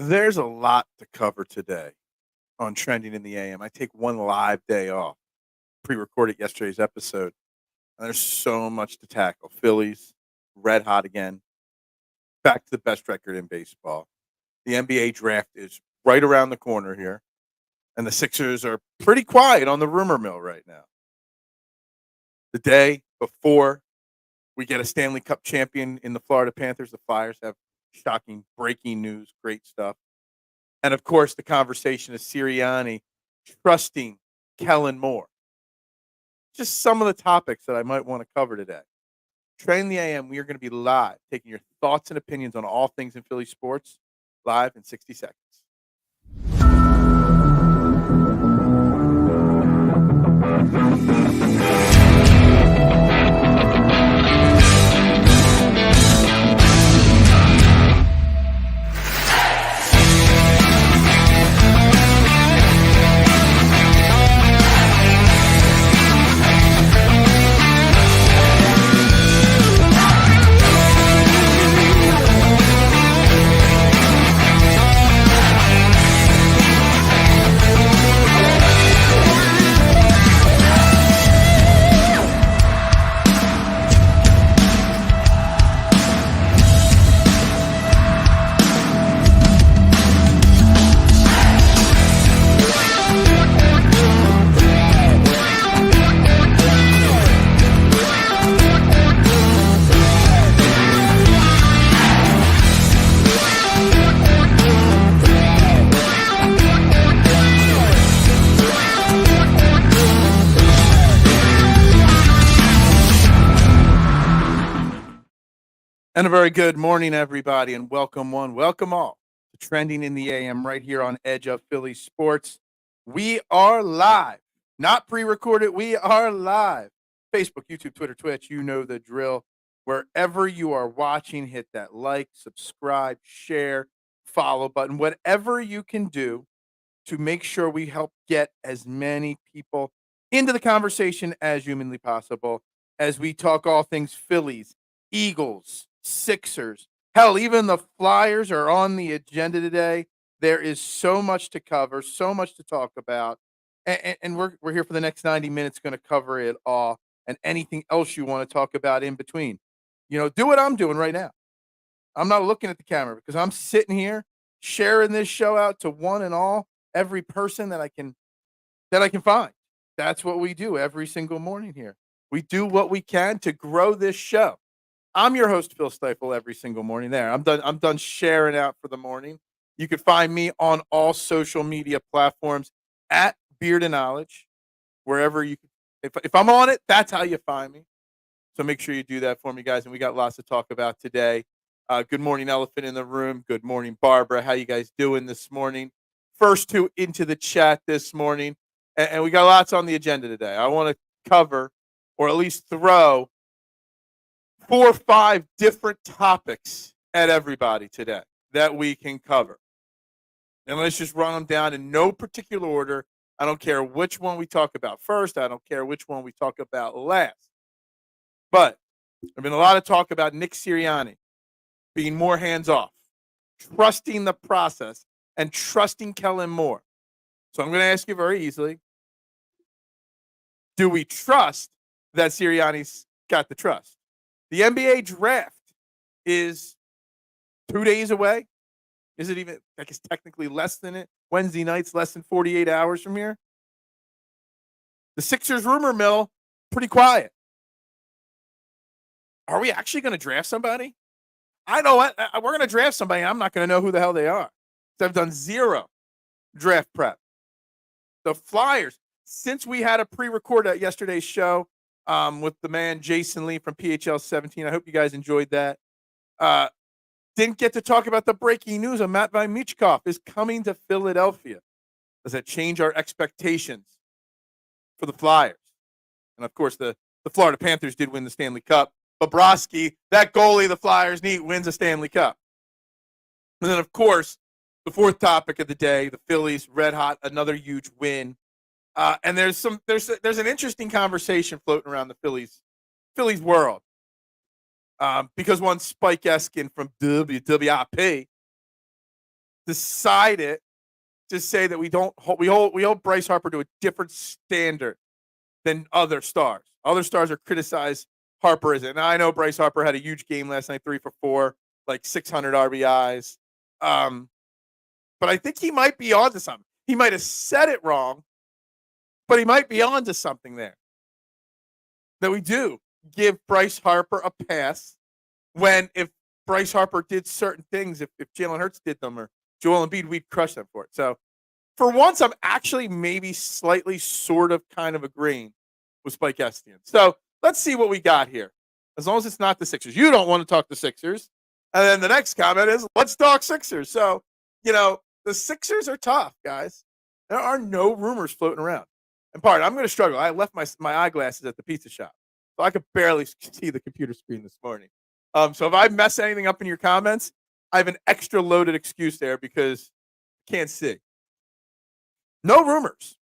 There's a lot to cover today on Trending in the AM. I take one live day off, pre-recorded yesterday's episode, and there's so much to tackle. Phillies, red hot again, back to the best record in baseball. The NBA draft is right around the corner here, and the Sixers are pretty quiet on the rumor mill right now. The day before we get a Stanley Cup champion in the Florida Panthers, the Flyers have shocking breaking news, great stuff. And of course, the conversation is Sirianni trusting Kellen Moore. Just some of the topics that I might want to cover today. Train the AM, we are going to be live, taking your thoughts and opinions on all things in Philly sports, live in 60 seconds. And a very good morning, everybody, and welcome one, welcome all to Trending in the AM right here on Edge of Philly Sports. We are live, not pre-recorded. We are live. Facebook, YouTube, Twitter, Twitch, you know the drill. Wherever you are watching, hit that like, subscribe, share, follow button, whatever you can do to make sure we help get as many people into the conversation as humanly possible as we talk all things Phillies, Eagles, Sixers. Hell, even the Flyers are on the agenda today. There is so much to cover, so much to talk about. And we're here for the next 90 minutes, going to cover it all and anything else you want to talk about in between. You know, do what I'm doing right now. I'm not looking at the camera because I'm sitting here sharing this show out to one and all, every person that I can find. That's what we do every single morning here. We do what we can to grow this show. I'm your host, Phil Stiefel, every single morning. There, I'm done sharing out for the morning. You can find me on all social media platforms at Beard and Knowledge, wherever you. If I'm on it, that's how you find me. So make sure you do that for me, guys. And we got lots to talk about today. Good morning, Elephant in the Room. Good morning, Barbara. How you guys doing this morning? First two into the chat this morning, and we got lots on the agenda today. I want to cover, or at least throw, 4 or 5 different topics at everybody today that we can cover. And let's just run them down in no particular order. I don't care which one we talk about first. I don't care which one we talk about last. But there's been a lot of talk about Nick Sirianni being more hands-off, trusting the process, and trusting Kellen Moore. So I'm going to ask you very easily, do we trust that Sirianni's got the trust? The NBA draft is 2 days away. Is it even, I guess, technically less than it? Wednesday night's less than 48 hours from here. The Sixers rumor mill, pretty quiet. Are we actually going to draft somebody? I know what. We're going to draft somebody. I'm not going to know who the hell they are. So I've done zero draft prep. The Flyers, since we had a pre-record at yesterday's show, with the man Jason Lee from PHL 17. I hope you guys enjoyed that. Didn't get to talk about the breaking news of Matvei Michkov is coming to Philadelphia. Does that change our expectations for the Flyers? And of course, the Florida Panthers did win the Stanley Cup. Bobrovsky, that goalie the Flyers need, wins a Stanley Cup. And then, of course, the fourth topic of the day, the Phillies, red hot, another huge win. And there's an interesting conversation floating around the Phillies world. Because one Spike Eskin from WWIP decided to say that we hold Bryce Harper to a different standard than other stars. Other stars are criticized. Harper isn't. Now, I know Bryce Harper had a huge game last night, 3 for 4, like 600 RBIs. But I think he might be onto something. He might have said it wrong, but he might be onto something there. That we do give Bryce Harper a pass when if Bryce Harper did certain things, if Jalen Hurts did them or Joel Embiid, we'd crush them for it. So for once, I'm actually maybe slightly sort of kind of agreeing with Spike Estienne. So let's see what we got here. As long as it's not the Sixers. You don't want to talk the Sixers. And then the next comment is, let's talk Sixers. So, the Sixers are tough, guys. There are no rumors floating around. And I'm going to struggle. I left my eyeglasses at the pizza shop, so I could barely see the computer screen this morning. So if I mess anything up in your comments, I have an extra loaded excuse there because I can't see. No rumors.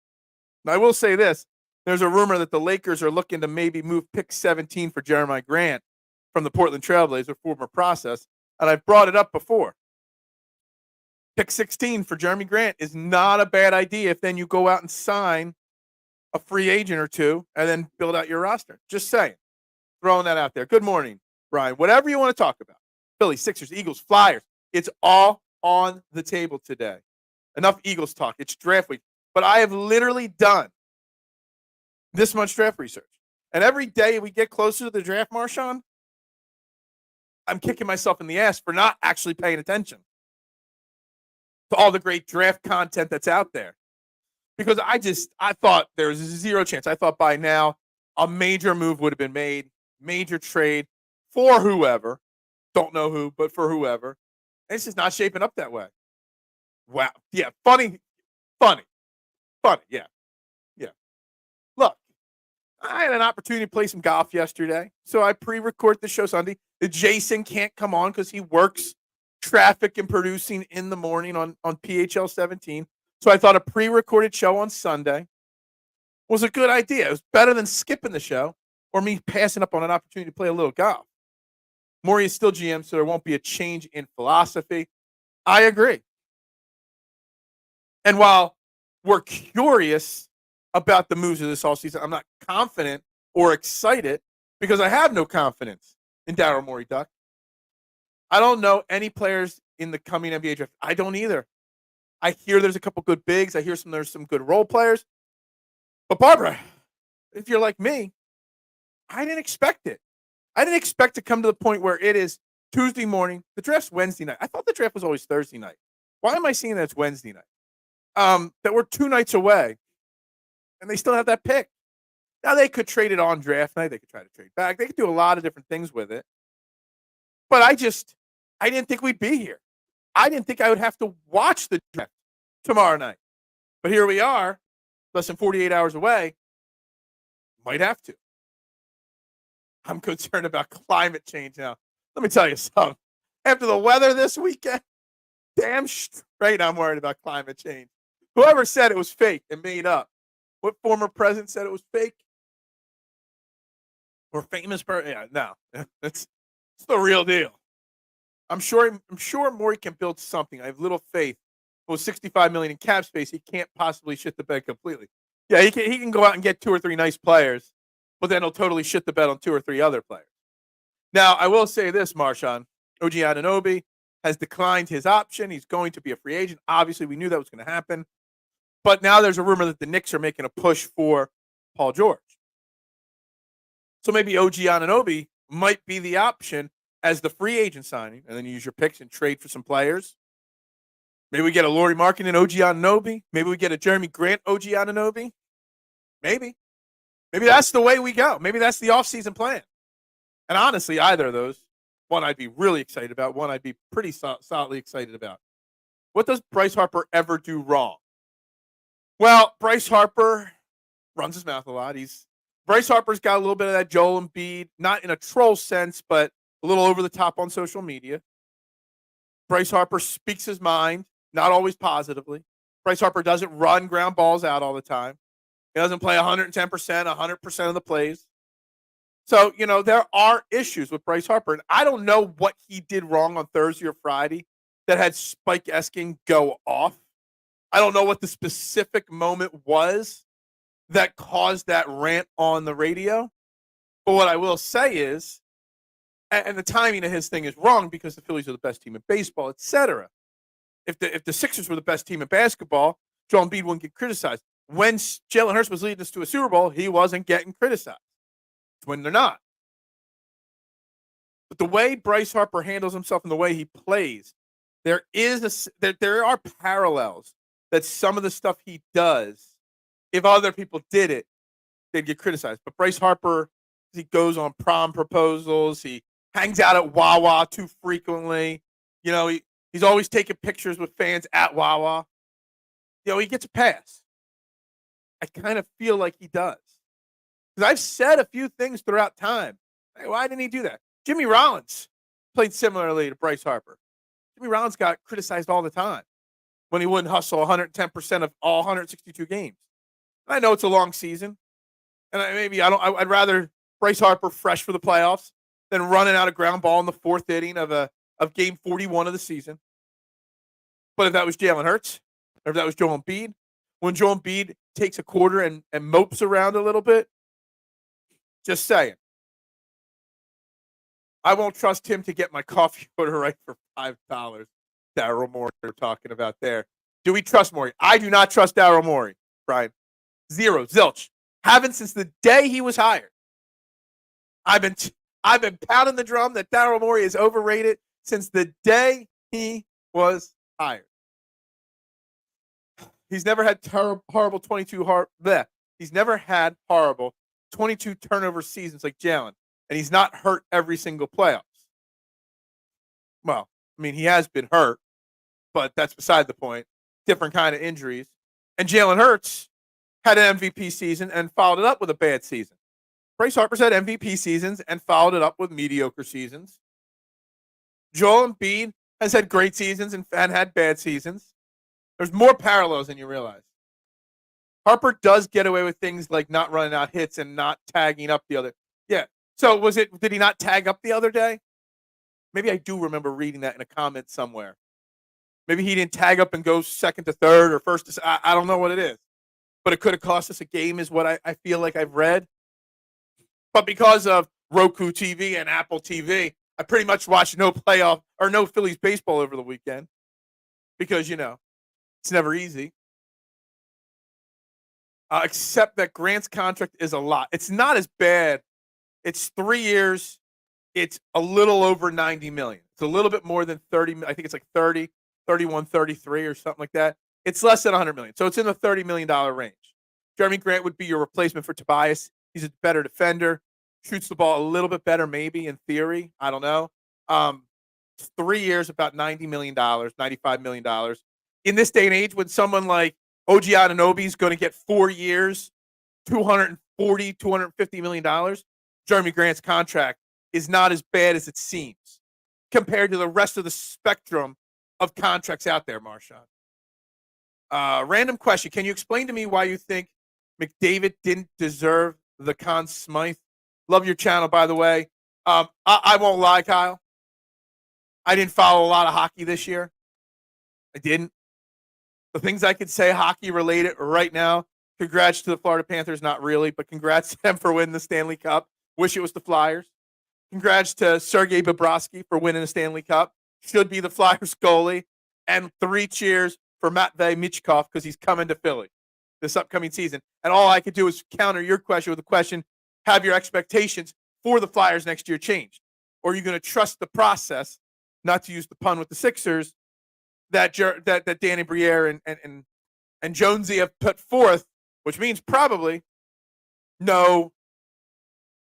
Now, I will say this. There's a rumor that the Lakers are looking to maybe move pick 17 for Jeremiah Grant from the Portland Trailblazers, former process, and I've brought it up before. Pick 16 for Jeremy Grant is not a bad idea if then you go out and sign a free agent or two and then build out your roster. Just saying. Throwing that out there. Good morning, Brian. Whatever you want to talk about. Phillies, Sixers, Eagles, Flyers. It's all on the table today. Enough Eagles talk. It's draft week. But I have literally done this much draft research. And every day we get closer to the draft, Marshawn, I'm kicking myself in the ass for not actually paying attention to all the great draft content that's out there. Because I thought there was zero chance. I thought by now a major move would have been made, major trade for whoever. Don't know who, but for whoever. And it's just not shaping up that way. Wow. Yeah, funny. Yeah. Look, I had an opportunity to play some golf yesterday, so I pre-record the show Sunday. Jason can't come on because he works traffic and producing in the morning on PHL 17. So I thought a pre-recorded show on Sunday was a good idea. It was better than skipping the show or me passing up on an opportunity to play a little golf. Maury is still GM, so there won't be a change in philosophy. I agree. And while we're curious about the moves of this offseason, I'm not confident or excited because I have no confidence in Daryl Morey, Duck. I don't know any players in the coming NBA draft. I don't either. I hear there's a couple good bigs. I hear there's some good role players. But Barbara, if you're like me, I didn't expect it. I didn't expect to come to the point where it is Tuesday morning. The draft's Wednesday night. I thought the draft was always Thursday night. Why am I seeing that it's Wednesday night? That we're 2 nights away, and they still have that pick. Now, they could trade it on draft night. They could try to trade back. They could do a lot of different things with it. But I didn't think we'd be here. I didn't think I would have to watch the draft tomorrow night. But here we are, less than 48 hours away. Might have to. I'm concerned about climate change now. Let me tell you something. After the weather this weekend, damn straight I'm worried about climate change. Whoever said it was fake and made up. What former president said it was fake? Or famous person? Yeah, no. It's the real deal. I'm sure Morey can build something. I have little faith. With $65 million in cap space, he can't possibly shit the bed completely. Yeah, he can go out and get 2 or 3 nice players, but then he'll totally shit the bed on 2 or 3 other players. Now, I will say this, Marshawn. OG Anunoby has declined his option. He's going to be a free agent. Obviously, we knew that was going to happen. But now there's a rumor that the Knicks are making a push for Paul George. So maybe OG Anunoby might be the option as the free agent signing, and then you use your picks and trade for some players. Maybe we get a Lauri Markkanen OG Anunoby. Maybe we get a Jeremy Grant OG Anunoby. Maybe. Maybe that's the way we go. Maybe that's the offseason plan. And honestly, either of those, one I'd be really excited about, one I'd be pretty solidly excited about. What does Bryce Harper ever do wrong? Well, Bryce Harper runs his mouth a lot. Bryce Harper's got a little bit of that Joel Embiid, not in a troll sense, but a little over the top on social media. Bryce Harper speaks his mind, not always positively. Bryce Harper doesn't run ground balls out all the time. He doesn't play 110%, 100% of the plays. So, there are issues with Bryce Harper. And I don't know what he did wrong on Thursday or Friday that had Spike Esking go off. I don't know what the specific moment was that caused that rant on the radio. But what I will say is, and the timing of his thing is wrong because the Phillies are the best team in baseball, etc. If the Sixers were the best team in basketball, Joel Embiid wouldn't get criticized. When Jalen Hurts was leading us to a Super Bowl, he wasn't getting criticized. It's when they're not. But the way Bryce Harper handles himself and the way he plays, there are parallels that some of the stuff he does, if other people did it, they'd get criticized. But Bryce Harper, he goes on prom proposals. He hangs out at Wawa too frequently. You know, he's always taking pictures with fans at Wawa. You know, he gets a pass. I kind of feel like he does. Because I've said a few things throughout time. Hey, why didn't he do that? Jimmy Rollins played similarly to Bryce Harper. Jimmy Rollins got criticized all the time when he wouldn't hustle 110% of all 162 games. And I know it's a long season. And I'd rather Bryce Harper fresh for the playoffs than running out a ground ball in the fourth inning of game 41 of the season. But if that was Jalen Hurts, or if that was Joel Embiid, when Joel Embiid takes a quarter and mopes around a little bit, just saying. I won't trust him to get my coffee order right for $5. Daryl Morey we're talking about there. Do we trust Morey? I do not trust Daryl Morey, Brian. Zero. Zilch. Haven't since the day he was hired. I've been pounding the drum that Daryl Morey is overrated since the day he was hired. He's never had horrible 22 He's never had horrible 22 turnover seasons like Jalen, and he's not hurt every single playoffs. Well, I mean, he has been hurt, but that's beside the point. Different kind of injuries. And Jalen Hurts had an MVP season and followed it up with a bad season. Bryce Harper's had MVP seasons and followed it up with mediocre seasons. Joel Embiid has had great seasons and had bad seasons. There's more parallels than you realize. Harper does get away with things like not running out hits and not tagging up the other. Yeah. So did he not tag up the other day? Maybe I do remember reading that in a comment somewhere. Maybe he didn't tag up and go second to third or first to, I don't know what it is. But it could have cost us a game is what I feel like I've read. But because of Roku TV and Apple TV, I pretty much watched no playoff or no Phillies baseball over the weekend. Because, it's never easy. Except that Grant's contract is a lot. It's not as bad. It's 3 years. It's a little over $90 million. It's a little bit more than 30. I think it's like 30, 31, 33 or something like that. It's less than $100 million. So it's in the $30 million range. Jeremy Grant would be your replacement for Tobias. He's a better defender. Shoots the ball a little bit better, maybe, in theory. I don't know. 3 years, about $90 million, $95 million. In this day and age, when someone like OG Anunoby is going to get 4 years, $240, $250 million, Jeremy Grant's contract is not as bad as it seems compared to the rest of the spectrum of contracts out there, Marshawn. Random question. Can you explain to me why you think McDavid didn't deserve the Conn Smythe? Love your channel, by the way. I won't lie, Kyle. I didn't follow a lot of hockey this year. I didn't. The things I could say hockey related right now, congrats to the Florida Panthers, not really, but congrats to them for winning the Stanley Cup. Wish it was the Flyers. Congrats to Sergei Bobrovsky for winning the Stanley Cup. Should be the Flyers goalie. And 3 cheers for Matvei Michkov because he's coming to Philly this upcoming season. And all I could do is counter your question with a question, have your expectations for the Flyers next year changed? Or are you going to trust the process, not to use the pun with the Sixers, that Danny Briere and Jonesy have put forth, which means probably no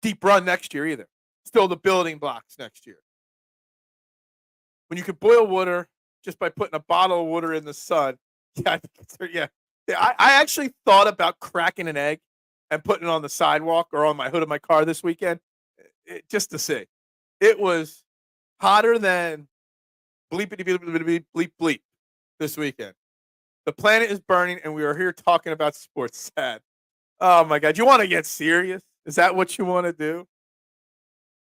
deep run next year either. Still the building blocks next year. When you could boil water just by putting a bottle of water in the sun, yeah. I actually thought about cracking an egg and putting it on the sidewalk or on my hood of my car this weekend, just to see. It was hotter than bleepity bleep bleep bleep this weekend. The planet is burning, and we are here talking about sports. Sad. Oh my God, you want to get serious? Is that what you want to do?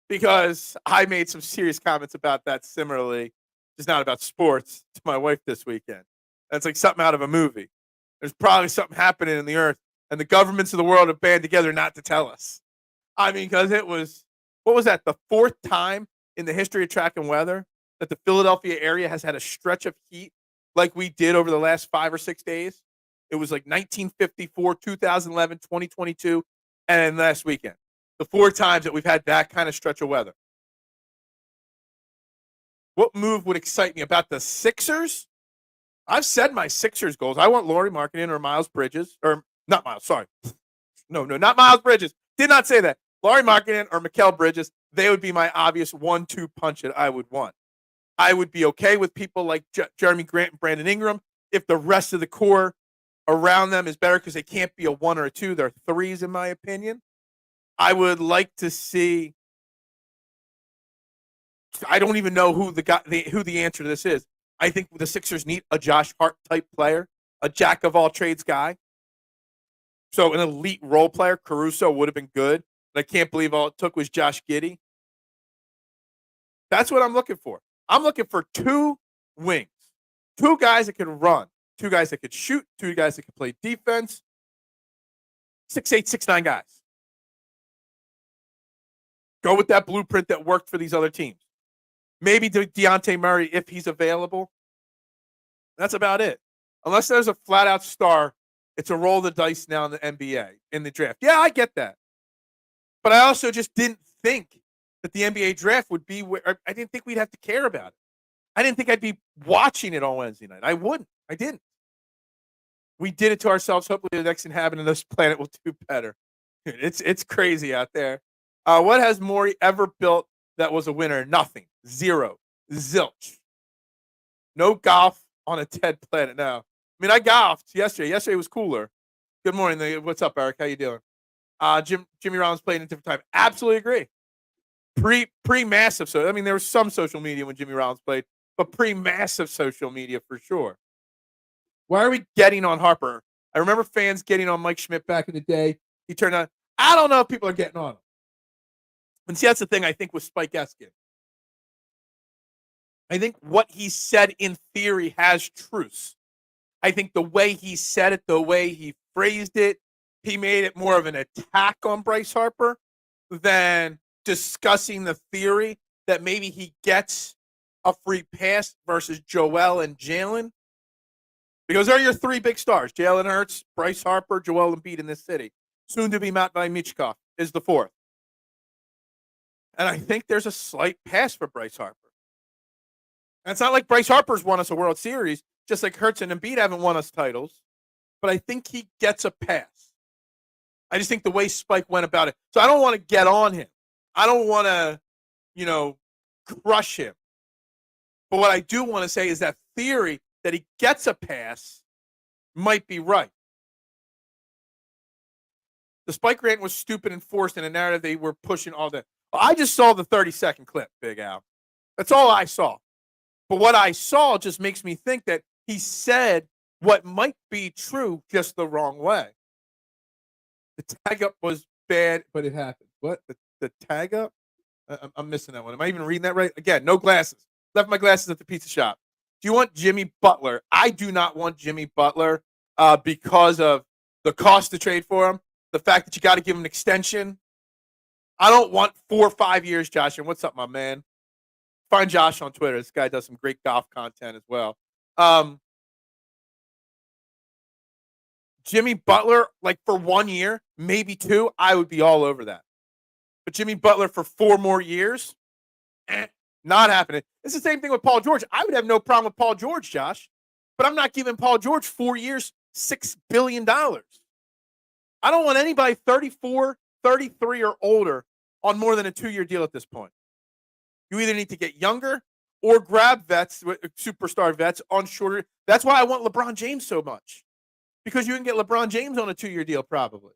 Because I made some serious comments about that similarly just not about sports, to my wife this weekend. That's like something out of a movie. There's probably something happening in the earth, and the governments of the world have band together not to tell us. I mean, because it was, what was that, the fourth time in the history of track and weather that the Philadelphia area has had a stretch of heat like we did over the last 5 or 6 days? It was like 1954, 2011, 2022, and then last weekend. The 4 times that we've had that kind of stretch of weather. What move would excite me about the Sixers? I've said my Sixers goals. I want Lauri Markkanen or Miles Bridges, or not Miles, sorry. No, not Miles Bridges. Did not say that. Lauri Markkanen or Mikal Bridges, they would be my obvious 1-2 punch that I would want. I would be okay with people like Jeremy Grant and Brandon Ingram if the rest of the core around them is better, because they can't be a 1 or a 2. They're 3s, in my opinion. I would like to see. I don't even know who the answer to this is. I think the Sixers need a Josh Hart type player, a jack of all trades guy. So an elite role player, Caruso, would have been good. But I can't believe all it took was Josh Giddey. That's what I'm looking for. I'm looking for 2 wings, 2 guys that can run, 2 guys that could shoot, 2 guys that can play defense. 6'8", 6'9" guys. Go with that blueprint that worked for these other teams. Maybe Dejounte Murray if he's available. That's about it. Unless there's a flat-out star, it's a roll of the dice now in the NBA, in the draft. Yeah, I get that. But I also just didn't think that the NBA draft would be where – I didn't think we'd have to care about it. I didn't think I'd be watching it on Wednesday night. I wouldn't. I didn't. We did it to ourselves. Hopefully the next inhabitant of this planet will do better. It's crazy out there. What has Morey ever built that was a winner? Nothing. 0. Zilch. No golf on a dead planet now. I mean, I golfed yesterday. Yesterday was cooler. Good morning. What's up, Eric? How you doing? Jimmy Rollins played in a different time. Absolutely agree. Pre-massive. So I mean, there was some social media when Jimmy Rollins played, but pre-massive social media for sure. Why are we getting on Harper? I remember fans getting on Mike Schmidt back in the day. He turned on. I don't know if people are getting on him. And see, that's the thing I think with Spike Eskin. I think what he said in theory has truths. I think the way he said it, the way he phrased it, he made it more of an attack on Bryce Harper than discussing the theory that maybe he gets a free pass versus Joel and Jalen. Because they're your 3 big stars. Jalen Hurts, Bryce Harper, Joel Embiid in this city. Soon to be Matvei Michkov is the 4th. And I think there's a slight pass for Bryce Harper. And it's not like Bryce Harper's won us a World Series, just like Hurts and Embiid haven't won us titles. But I think he gets a pass. I just think the way Spike went about it. So I don't want to get on him. I don't want to, crush him. But what I do want to say is that theory that he gets a pass might be right. The Spike rant was stupid and forced in a narrative they were pushing all that. I just saw the 30-second clip, Big Al. That's all I saw. But what I saw just makes me think that he said what might be true just the wrong way. The tag up was bad, but it happened. What? The tag up? I'm missing that one. Am I even reading that right? Again, no glasses. Left my glasses at the pizza shop. Do you want Jimmy Butler? I do not want Jimmy Butler because of the cost to trade for him, the fact that you got to give him an extension. I don't want 4 or 5 years, Josh. And what's up, my man? Find Josh on Twitter. This guy does some great golf content as well. Jimmy Butler, like for 1 year, maybe 2, I would be all over that. But Jimmy Butler for 4 more years, not happening. It's the same thing with Paul George. I would have no problem with Paul George, Josh. But I'm not giving Paul George 4 years, $6 billion. I don't want anybody 34, 33 or older on more than a 2-year deal at this point. You either need to get younger or grab vets, superstar vets on shorter. That's why I want LeBron James so much. Because you can get LeBron James on a 2-year deal probably.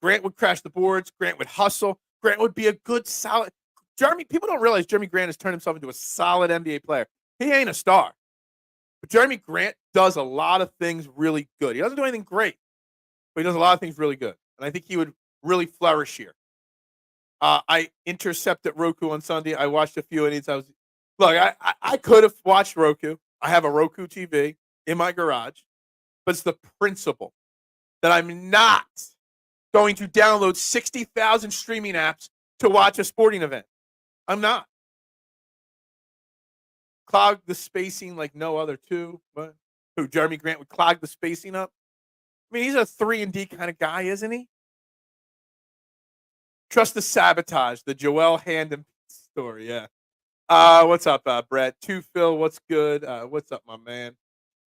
Grant would crash the boards. Grant would hustle. Grant would be a good, solid. People don't realize Jeremy Grant has turned himself into a solid NBA player. He ain't a star. But Jeremy Grant does a lot of things really good. He doesn't do anything great, but he does a lot of things really good. And I think he would really flourish here. I intercepted Roku on Sunday. I watched a few innings. I was Look, I could have watched Roku. I have a Roku TV in my garage, but it's the principle that I'm not going to download 60,000 streaming apps to watch a sporting event. I'm not. Clog the spacing like no other two. But who, Jeremy Grant would clog the spacing up? I mean, he's a 3-and-D kind of guy, isn't he? Trust the sabotage, the Joel Handon story, yeah. What's up, Brett? Phil, what's good? What's up, my man?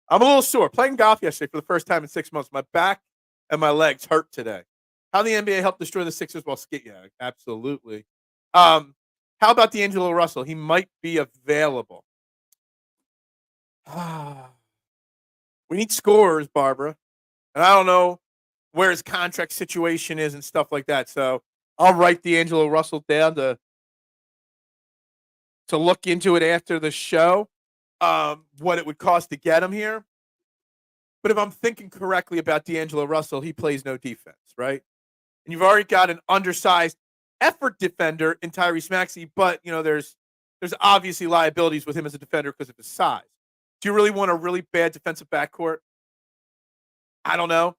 I'm a little sore. Playing golf yesterday for the first time in 6 months. My back and my legs hurt today. How the NBA helped destroy the Sixers while skating? Yeah, absolutely. How about D'Angelo Russell? He might be available. We need scorers, Barbara. And I don't know where his contract situation is and stuff like that. So I'll write D'Angelo Russell down to look into it after the show, what it would cost to get him here. But if I'm thinking correctly about D'Angelo Russell, he plays no defense, right? And you've already got an undersized effort defender in Tyrese Maxey, but there's obviously liabilities with him as a defender because of his size. Do you really want a really bad defensive backcourt? I don't know.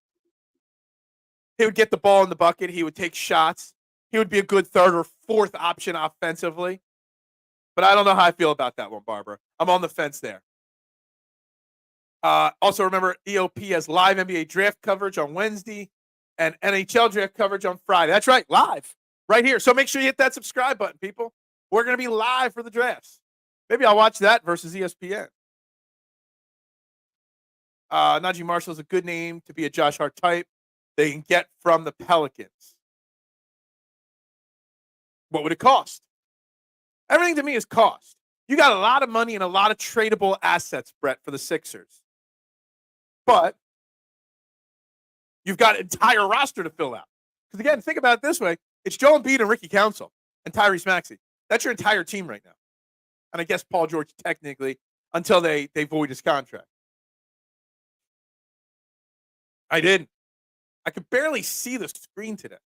He would get the ball in the bucket. He would take shots. He would be a good third or fourth option offensively. But I don't know how I feel about that one, Barbara. I'm on the fence there. Also, remember, EOP has live NBA draft coverage on Wednesday and NHL draft coverage on Friday. That's right, live, right here. So make sure you hit that subscribe button, people. We're going to be live for the drafts. Maybe I'll watch that versus ESPN. Najee Marshall is a good name to be a Josh Hart type. They can get from the Pelicans. What would it cost? Everything to me is cost. You got a lot of money and a lot of tradable assets, Brett, for the Sixers. But you've got an entire roster to fill out. Because, again, think about it this way. It's Joel Embiid and Ricky Council and Tyrese Maxey. That's your entire team right now. And I guess Paul George technically until they void his contract. I didn't. I could barely see the screen today.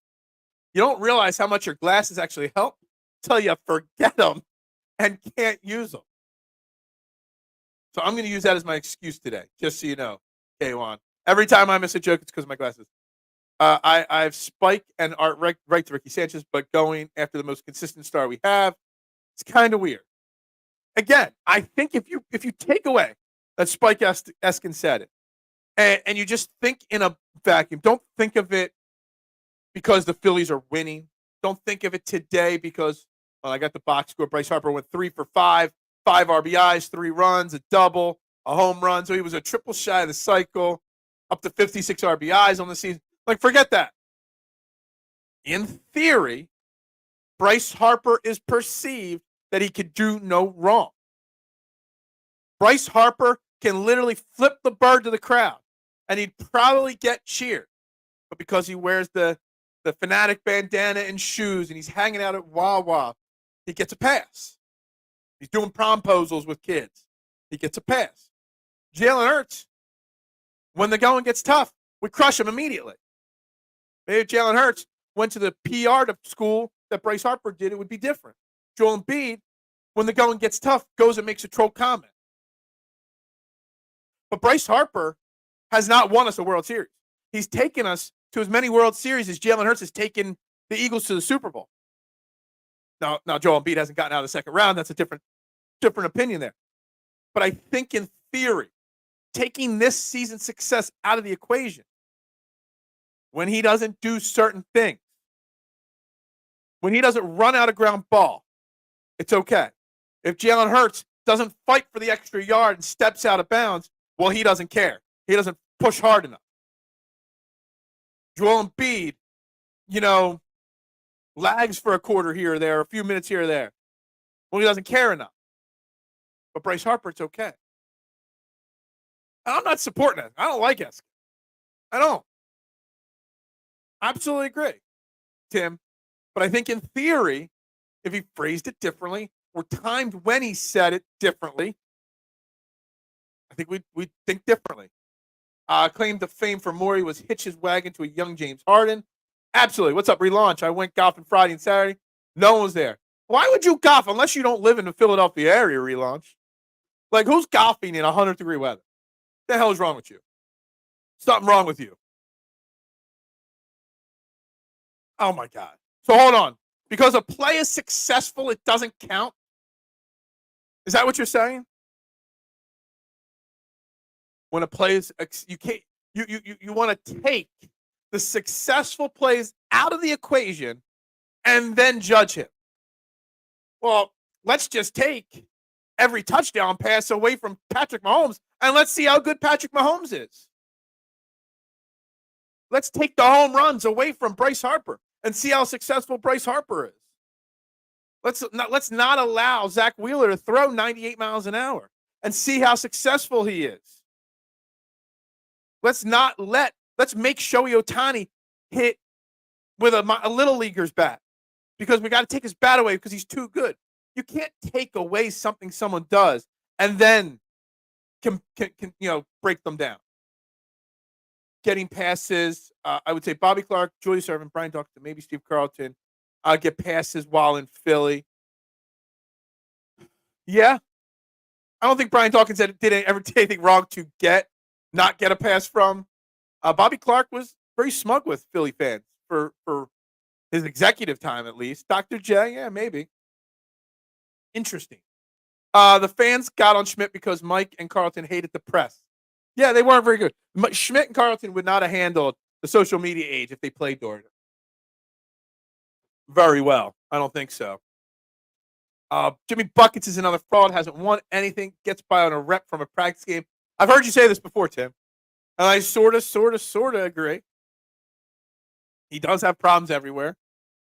You don't realize how much your glasses actually help until you forget them and can't use them. So I'm going to use that as my excuse today, just so you know, K1. Every time I miss a joke, it's because of my glasses. I have Spike and Art right to Ricky Sanchez, but going after the most consistent star we have, it's kind of weird. Again, I think if you take away that Spike Eskin said it, and you just think in a vacuum, don't think of it because the Phillies are winning. Don't think of it today because I got the box score. Bryce Harper went 3 for 5, 5 RBIs, 3 runs, a double, a home run. So he was a triple shy of the cycle, up to 56 RBIs on the season. Like, forget that. In theory, Bryce Harper is perceived that he could do no wrong. Bryce Harper can literally flip the bird to the crowd, and he'd probably get cheered. But because he wears the Fanatic bandana and shoes, and he's hanging out at Wawa, he gets a pass. He's doing promposals with kids. He gets a pass. Jalen Hurts, when the going gets tough, we crush him immediately. Maybe if Jalen Hurts went to the PR school that Bryce Harper did, it would be different. Joel Embiid, when the going gets tough, goes and makes a troll comment. But Bryce Harper has not won us a World Series. He's taken us to as many World Series as Jalen Hurts has taken the Eagles to the Super Bowl. Now Joel Embiid hasn't gotten out of the second round. That's a different opinion there. But I think in theory, taking this season's success out of the equation, when he doesn't do certain things, when he doesn't run out of ground ball, it's okay. If Jalen Hurts doesn't fight for the extra yard and steps out of bounds, well, he doesn't care. He doesn't push hard enough. Joel Embiid, lags for a quarter here or there, a few minutes here or there. Well, he doesn't care enough. But Bryce Harper, it's okay. I'm not supporting it. I don't like Eskin. I don't. Absolutely agree, Tim. But I think in theory, if he phrased it differently or timed when he said it differently, I think we'd think differently. Claim to fame for Morey was hitch his wagon to a young James Harden. Absolutely. What's up, Relaunch? I went golfing Friday and Saturday. No one was there. Why would you golf unless you don't live in the Philadelphia area, relaunch? Like, who's golfing in 100-degree weather? What the hell is wrong with you? Something wrong with you. Oh, my God. So hold on. Because a play is successful, it doesn't count? Is that what you're saying? When a play is, you can't, you want to take the successful plays out of the equation and then judge him. Well, let's just take every touchdown pass away from Patrick Mahomes and let's see how good Patrick Mahomes is. Let's take the home runs away from Bryce Harper and see how successful Bryce Harper is. Let's not allow Zach Wheeler to throw 98 miles an hour and see how successful he is. Let's make Shohei Ohtani hit with a little leaguer's bat because we got to take his bat away because he's too good. You can't take away something someone does and then can break them down. Getting passes, I would say Bobby Clark, Julius Erving, Brian Dawkins, maybe Steve Carlton get passes while in Philly. Yeah. I don't think Brian Dawkins ever did anything wrong to not get a pass from. Bobby Clark was very smug with Philly fans for his executive time, at least. Dr. J, yeah, maybe. Interesting. The fans got on Schmidt because Mike and Carlton hated the press. Yeah, they weren't very good. Schmidt and Carlton would not have handled the social media age if they played during it. Very well. I don't think so. Jimmy Buckets is another fraud, hasn't won anything, gets by on a rep from a practice game. I've heard you say this before, Tim. And I sort of agree. He does have problems everywhere.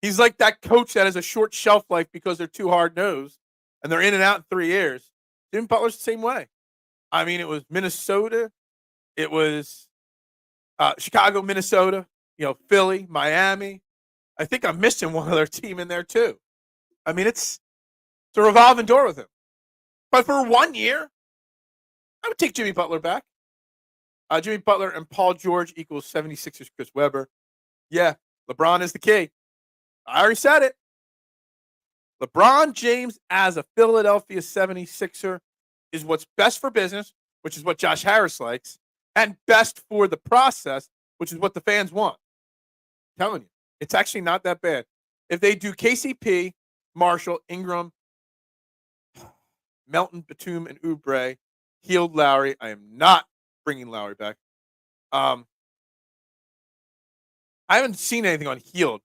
He's like that coach that has a short shelf life because they're too hard-nosed and they're in and out in 3 years. Jimmy Butler's the same way. I mean, it was Minnesota. It was Chicago, Minnesota, Philly, Miami. I think I'm missing one other team in there, too. I mean, it's a revolving door with him. But for 1 year, I would take Jimmy Butler back. Jimmy Butler and Paul George equals 76ers Chris Webber. Yeah, LeBron is the key. I already said it. LeBron James as a Philadelphia 76er is what's best for business, which is what Josh Harris likes, and best for the process, which is what the fans want. I'm telling you, it's actually not that bad. If they do KCP, Marshall, Ingram, Melton, Batum, and Oubre, Healed Lowry. I am not bringing Lowry back. I haven't seen anything on Healed,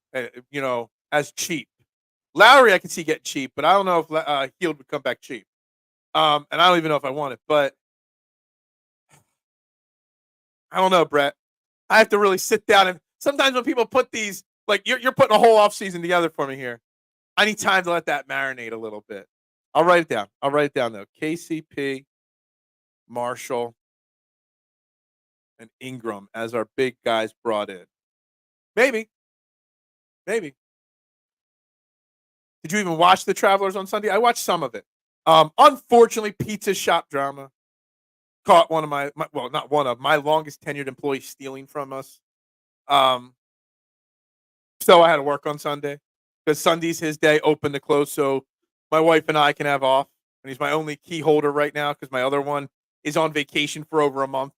as cheap. Lowry I can see getting cheap, but I don't know if Healed would come back cheap. And I don't even know if I want it, but I don't know, Brett. I have to really sit down and sometimes when people put these, like you're putting a whole offseason together for me here. I need time to let that marinate a little bit. I'll write it down though. KCP, Marshall, and Ingram as our big guys brought in. Maybe. Did you even watch the Travelers on Sunday? I watched some of it. Unfortunately, pizza shop drama caught one of my longest tenured employees stealing from us. So I had to work on Sunday because Sunday's his day, open to close. So my wife and I can have off. And he's my only key holder right now because my other one is on vacation for over a month.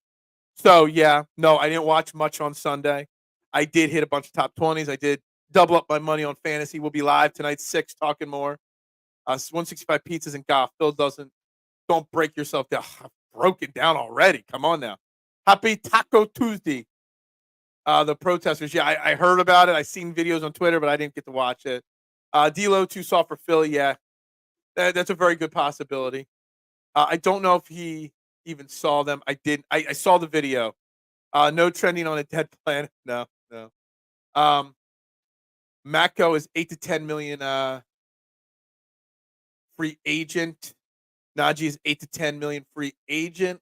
So, yeah, no, I didn't watch much on Sunday. I did hit a bunch of top 20s. I did double up my money on fantasy. We'll be live tonight, 6, talking more. 165 pizzas and golf. Phil don't break yourself down. I'm broken down already. Come on now. Happy Taco Tuesday. The protesters. Yeah, I heard about it. I seen videos on Twitter, but I didn't get to watch it. D'Lo too soft for Philly. Yeah, that's a very good possibility. I don't know if he even saw them. I did. I saw the video. No trending on a dead planet. No. Matko is 8 to 10 million free agent. Najee is 8 to 10 million free agent.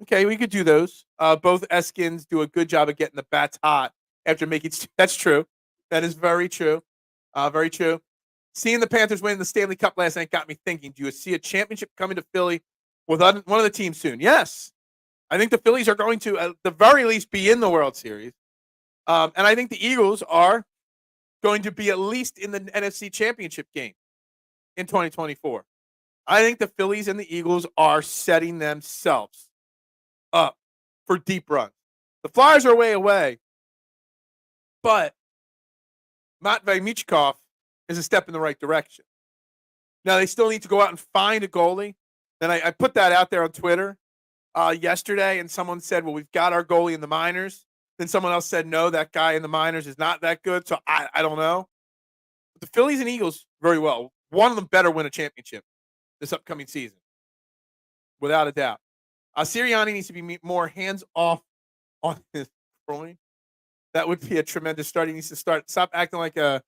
Okay, we could do those. Both Eskins do a good job of getting the bats hot after making. That's true. That is very true. Very true. Seeing the Panthers win the Stanley Cup last night got me thinking, do you see a championship coming to Philly with one of the teams soon? Yes. I think the Phillies are going to, at the very least, be in the World Series. And I think the Eagles are going to be at least in the NFC Championship game. in 2024. I think the Phillies and the Eagles are setting themselves up for deep runs. The Flyers are way away, but Matvei Michkov is a step in the right direction. Now, they still need to go out and find a goalie. And I put that out there on Twitter yesterday, and someone said, well, we've got our goalie in the minors. Then someone else said, no, that guy in the minors is not that good. So I don't know. But the Phillies and Eagles, very well. One of them better win a championship this upcoming season, without a doubt. Sirianni needs to be more hands-off on his groin. That would be a tremendous start. He needs to stop acting like a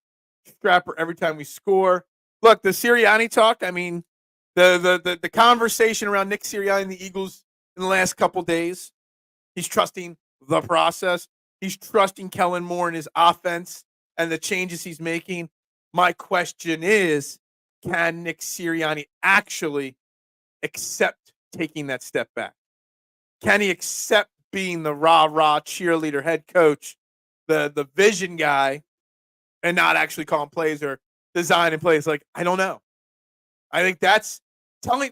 scrapper every time we score. Look, the Sirianni talk, I mean, the conversation around Nick Sirianni and the Eagles in the last couple days, he's trusting the process. He's trusting Kellen Moore and his offense and the changes he's making. My question is, can Nick Sirianni actually accept taking that step back? Can he accept being the rah-rah cheerleader head coach, the vision guy, and not actually calling plays or designing plays? Like, I don't know. I think that's telling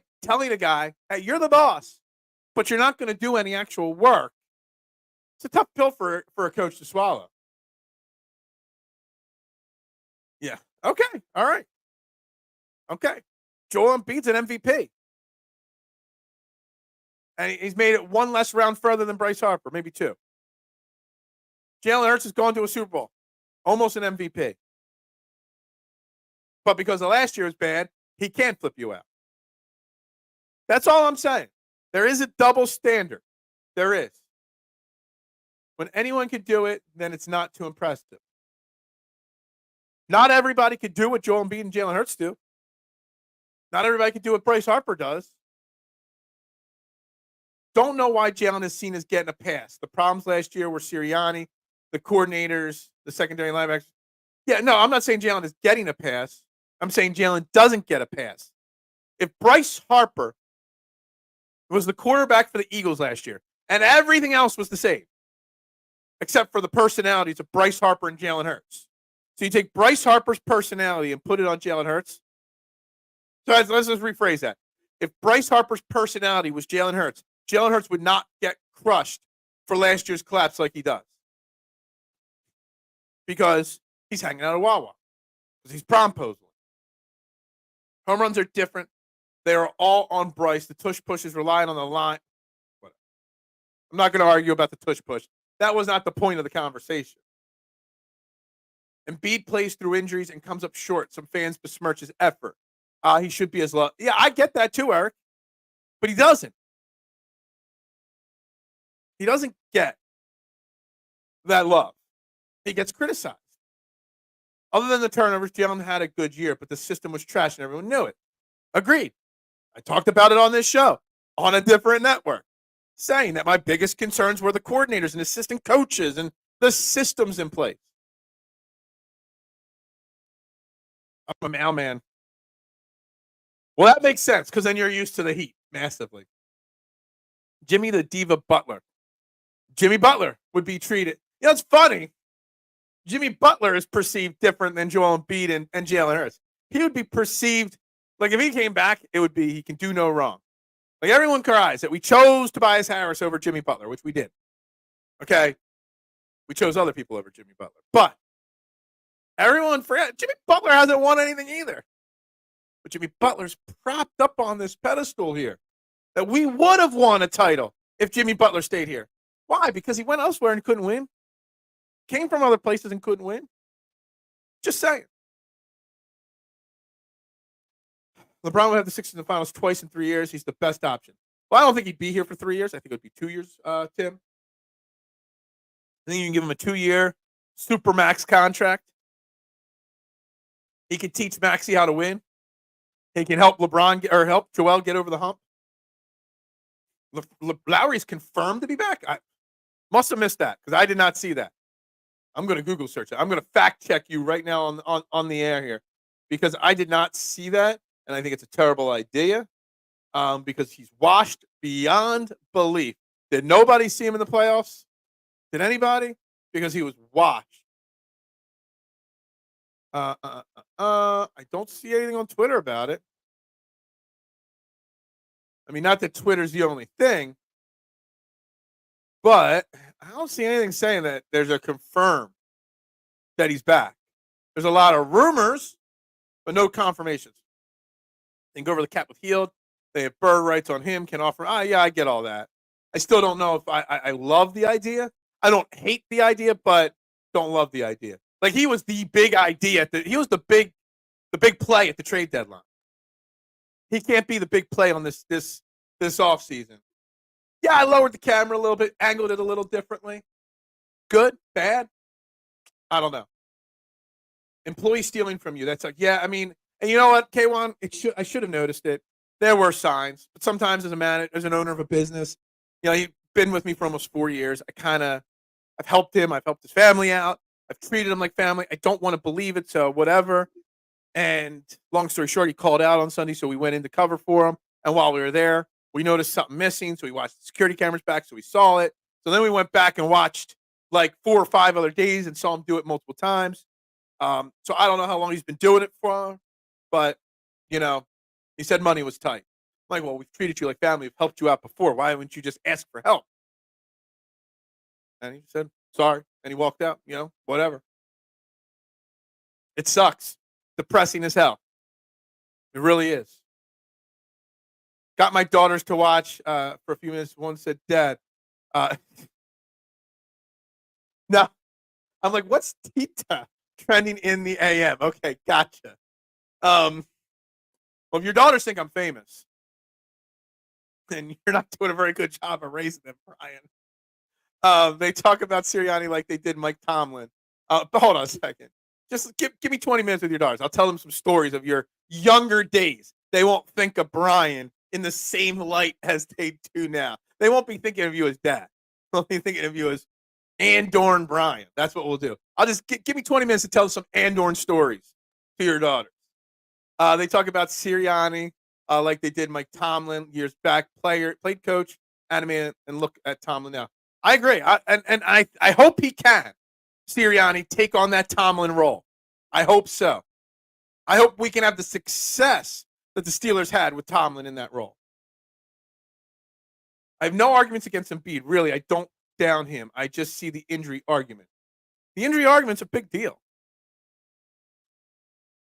a guy, hey, you're the boss, but you're not going to do any actual work. It's a tough pill for a coach to swallow. Yeah. Okay. All right. Okay. Joel Embiid's an MVP. And he's made it one less round further than Bryce Harper, maybe two. Jalen Hurts has gone to a Super Bowl, almost an MVP. But because the last year was bad, he can't flip you out. That's all I'm saying. There is a double standard. There is. When anyone can do it, then it's not too impressive. Not everybody could do what Joel Embiid and Jalen Hurts do. Not everybody can do what Bryce Harper does. Don't know why Jalen is seen as getting a pass. The problems last year were Sirianni, the coordinators, the secondary linebackers. Yeah, no, I'm not saying Jalen is getting a pass. I'm saying Jalen doesn't get a pass. If Bryce Harper was the quarterback for the Eagles last year and everything else was the same, except for the personalities of Bryce Harper and Jalen Hurts. So you take Bryce Harper's personality and put it on Jalen Hurts. So let's just rephrase that. If Bryce Harper's personality was Jalen Hurts would not get crushed for last year's collapse like he does. Because he's hanging out at Wawa. Because he's promposing. Home runs are different. They are all on Bryce. The tush push is relying on the line. Whatever. I'm not going to argue about the tush push. That was not the point of the conversation. Embiid plays through injuries and comes up short. Some fans besmirch his effort. He should be as low. Yeah, I get that too, Eric. But he doesn't. He doesn't get that love. He gets criticized. Other than the turnovers, Jalen had a good year, but the system was trash and everyone knew it. Agreed. I talked about it on this show, on a different network, saying that my biggest concerns were the coordinators and assistant coaches and the systems in place. I'm a mailman. Well, that makes sense because then you're used to the heat massively. Jimmy the Diva Butler. Jimmy Butler would be treated. You know, it's funny. Jimmy Butler is perceived different than Joel Embiid and Jalen Hurts. He would be perceived, like if he came back, it would be he can do no wrong. Like everyone cries that we chose Tobias Harris over Jimmy Butler, which we did. Okay? We chose other people over Jimmy Butler. But everyone forgot, Jimmy Butler hasn't won anything either. But Jimmy Butler's propped up on this pedestal here that we would have won a title if Jimmy Butler stayed here. Why? Because he went elsewhere and couldn't win. Came from other places and couldn't win. Just saying. LeBron would have the Sixers in the finals twice in 3 years. He's the best option. Well, I don't think he'd be here for 3 years. I think it would be 2 years, Tim. I think you can give him a 2-year supermax contract. He could teach Maxey how to win. He can help help Joel get over the hump. Lowry's confirmed to be back. I must have missed that because I did not see that. I'm going to Google search it. I'm going to fact check you right now on the air here because I did not see that, and I think it's a terrible idea because he's washed beyond belief. Did nobody see him in the playoffs? Did anybody? Because he was washed. I don't see anything on Twitter about it. I mean, not that Twitter's the only thing, but I don't see anything saying that there's a confirm that he's back. There's a lot of rumors, but no confirmations. Then go over the cap with Healed. They have bird rights on him, can offer. Yeah, I get all that. I still don't know if I love the idea. I don't hate the idea, but don't love the idea. Like he was the big idea. He was the big play at the trade deadline. He can't be the big play on this offseason. Yeah, I lowered the camera a little bit, angled it a little differently. Good, bad? I don't know. Employee stealing from you. That's like, yeah, I mean, and you know what, K1? I should have noticed it. There were signs, but sometimes as an owner of a business, he's been with me for almost 4 years. I've helped him. I've helped his family out. I've treated him like family. I don't want to believe it, so whatever. And long story short, he called out on Sunday, so we went in to cover for him. And while we were there, we noticed something missing, so we watched the security cameras back, so we saw it. So then we went back and watched like 4 or 5 other days and saw him do it multiple times. So I don't know how long he's been doing it for, but, he said money was tight. I'm like, well, we've treated you like family. We've helped you out before. Why wouldn't you just ask for help? And he said, sorry. And he walked out, whatever. It sucks. Depressing as hell. It really is. Got my daughters to watch for a few minutes. One said, Dad. No. I'm like, what's Tita trending in the AM? Okay, gotcha. Well, if your daughters think I'm famous, then you're not doing a very good job of raising them, Brian. They talk about Sirianni like they did Mike Tomlin. But hold on a second. Just give me 20 minutes with your daughters. I'll tell them some stories of your younger days. They won't think of Brian in the same light as they do now. They won't be thinking of you as dad. They'll be thinking of you as Andorn Brian. That's what we'll do. I'll just give me 20 minutes to tell some Andorn stories to your daughters. They talk about Sirianni like they did Mike Tomlin years back. Played coach, animated, and look at Tomlin now. I agree. I hope he can, Sirianni, take on that Tomlin role. I hope so. I hope we can have the success that the Steelers had with Tomlin in that role. I have no arguments against Embiid. Really, I don't down him. I just see the injury argument. The injury argument's a big deal.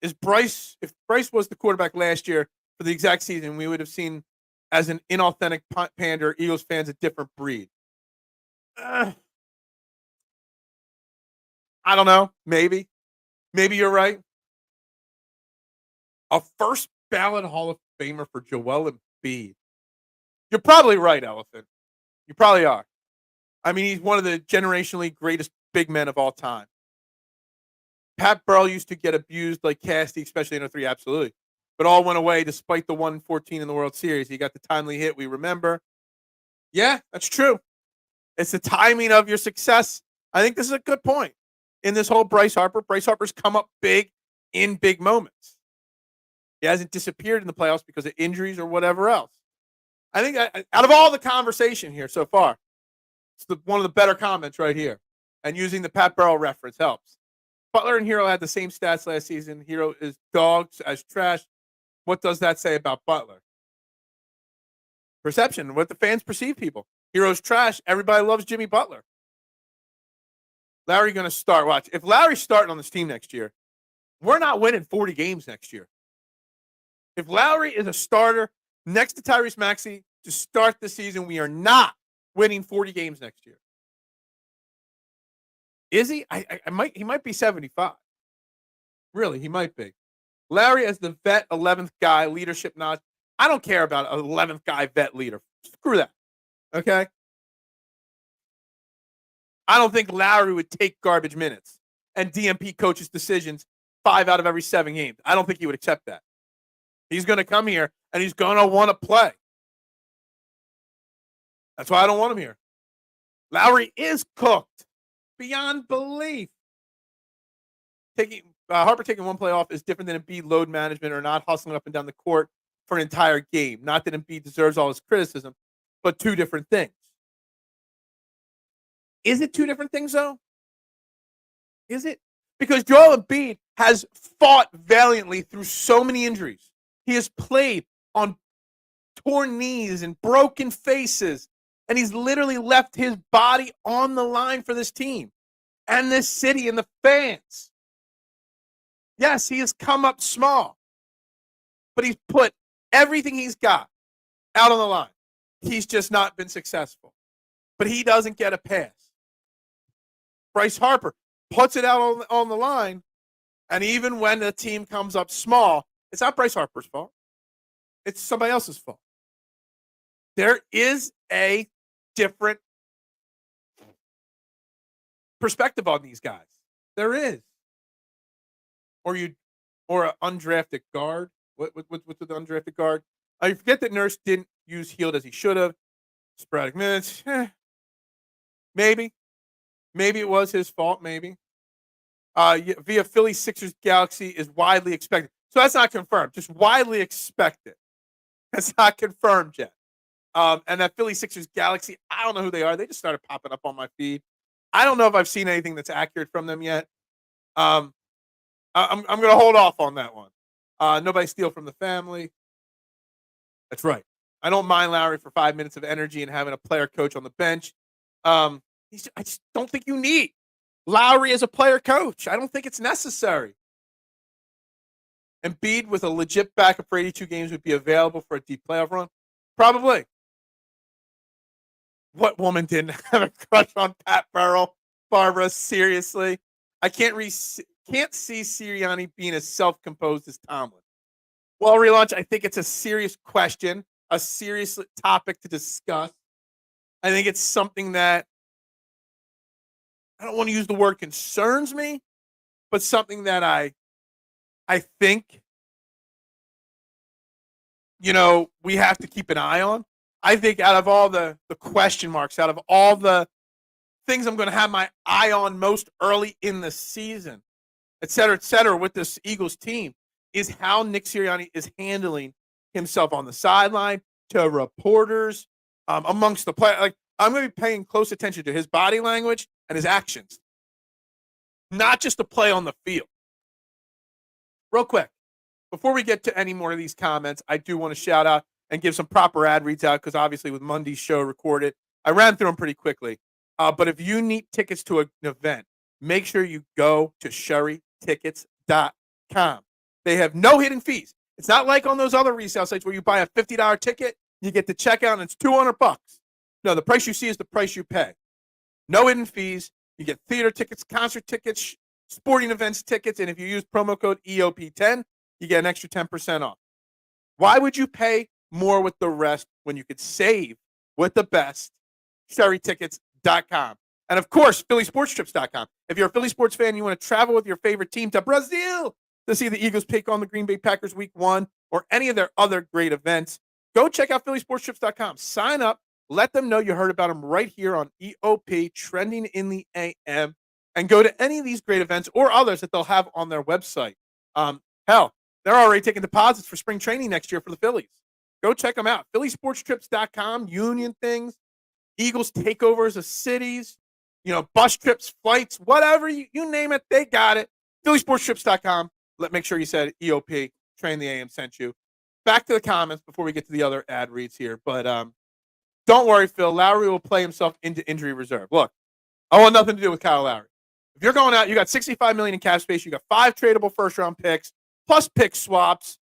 If Bryce was the quarterback last year for the exact season, we would have seen as an inauthentic pander, Eagles fans a different breed. I don't know. Maybe you're right. A first ballot Hall of Famer for Joel Embiid. You're probably right, Elephant. You probably are. I mean, he's one of the generationally greatest big men of all time. Pat Burrell used to get abused like Casty, especially in 03, absolutely. But all went away despite the 1-14 in the World Series. He got the timely hit we remember. Yeah, that's true. It's the timing of your success. I think this is a good point in this whole Bryce Harper. Bryce Harper's come up big in big moments. He hasn't disappeared in the playoffs because of injuries or whatever else. I think out of all the conversation here so far, it's one of the better comments right here. And using the Pat Burrell reference helps. Butler and Hero had the same stats last season. Hero is dogs as trash. What does that say about Butler? Perception, what the fans perceive people. Hero's trash. Everybody loves Jimmy Butler. Larry going to start. Watch. If Larry's starting on this team next year, we're not winning 40 games next year. If Lowry is a starter next to Tyrese Maxey to start the season, we are not winning 40 games next year. Is he? He might be 75. Really, he might be. Larry as the vet 11th guy, leadership notch. I don't care about an 11th guy vet leader. Screw that. Okay? I don't think Lowry would take garbage minutes and DMP coaches decisions 5 out of every 7 games. I don't think he would accept that. He's going to come here and he's going to want to play. That's why I don't want him here. Lowry is cooked beyond belief. Harper taking one play off is different than Embiid load management or not hustling up and down the court for an entire game. Not that Embiid deserves all his criticism, but 2 different things. Is it 2 different things, though? Is it? Because Joel Embiid has fought valiantly through so many injuries. He has played on torn knees and broken faces, and he's literally left his body on the line for this team and this city and the fans. Yes, he has come up small, but he's put everything he's got out on the line. He's just not been successful. But he doesn't get a pass. Bryce Harper puts it out on the line, and even when the team comes up small, it's not Bryce Harper's fault. It's somebody else's fault. There is a different perspective on these guys. There is. Or an undrafted guard. What's with the undrafted guard? I forget that Nurse didn't use Hield as he should have. Sporadic minutes. Maybe. Maybe it was his fault, maybe. Via Phillies, Sixers, Galaxy is widely expected. So that's not confirmed. Just widely expected. That's not confirmed yet. And that Phillies, Sixers, Galaxy, I don't know who they are. They just started popping up on my feed. I don't know if I've seen anything that's accurate from them yet. I'm going to hold off on that one. Nobody steal from the family. That's right. I don't mind Lowry for 5 minutes of energy and having a player coach on the bench. I just don't think you need Lowry as a player coach. I don't think it's necessary. Embiid with a legit backup for 82 games would be available for a deep playoff run? Probably. What woman didn't have a crush on Pat Burrell? Barbara, seriously? I can't see Sirianni being as self-composed as Tomlin. Well, relaunch, I think it's a serious question, a serious topic to discuss. I think it's something that, I don't want to use the word concerns me, but something that I think, we have to keep an eye on. I think out of all the question marks, out of all the things I'm going to have my eye on most early in the season, et cetera, with this Eagles team, is how Nick Sirianni is handling himself on the sideline, to reporters, amongst the players. Like, I'm going to be paying close attention to his body language and his actions, not just the play on the field. Real quick, before we get to any more of these comments, I do want to shout out and give some proper ad reads out, because obviously with Monday's show recorded, I ran through them pretty quickly. But if you need tickets to an event, make sure you go to sherrytickets.com. They have no hidden fees. It's not like on those other resale sites where you buy a $50 ticket, you get to check out, and it's $200. No, the price you see is the price you pay. No hidden fees. You get theater tickets, concert tickets, sporting events tickets, and if you use promo code EOP10, you get an extra 10% off. Why would you pay more with the rest when you could save with the best? SherryTickets.com. And, of course, PhillySportsTrips.com. If you're a Philly sports fan, you want to travel with your favorite team to Brazil to see the Eagles take on the Green Bay Packers Week 1 or any of their other great events, go check out PhillySportsTrips.com. Sign up. Let them know you heard about them right here on EOP, Trending in the AM, and go to any of these great events or others that they'll have on their website. Hell, they're already taking deposits for spring training next year for the Phillies. Go check them out. PhillySportsTrips.com, Union things, Eagles takeovers of cities, bus trips, flights, whatever, you name it, they got it. PhillySportsTrips.com. Make sure you said EOP, Train the AM sent you. Back to the comments before we get to the other ad reads here. But don't worry, Phil. Lowry will play himself into injury reserve. Look, I want nothing to do with Kyle Lowry. If you're going out, you got $65 million in cap space. You got 5 tradable first-round picks plus pick swaps.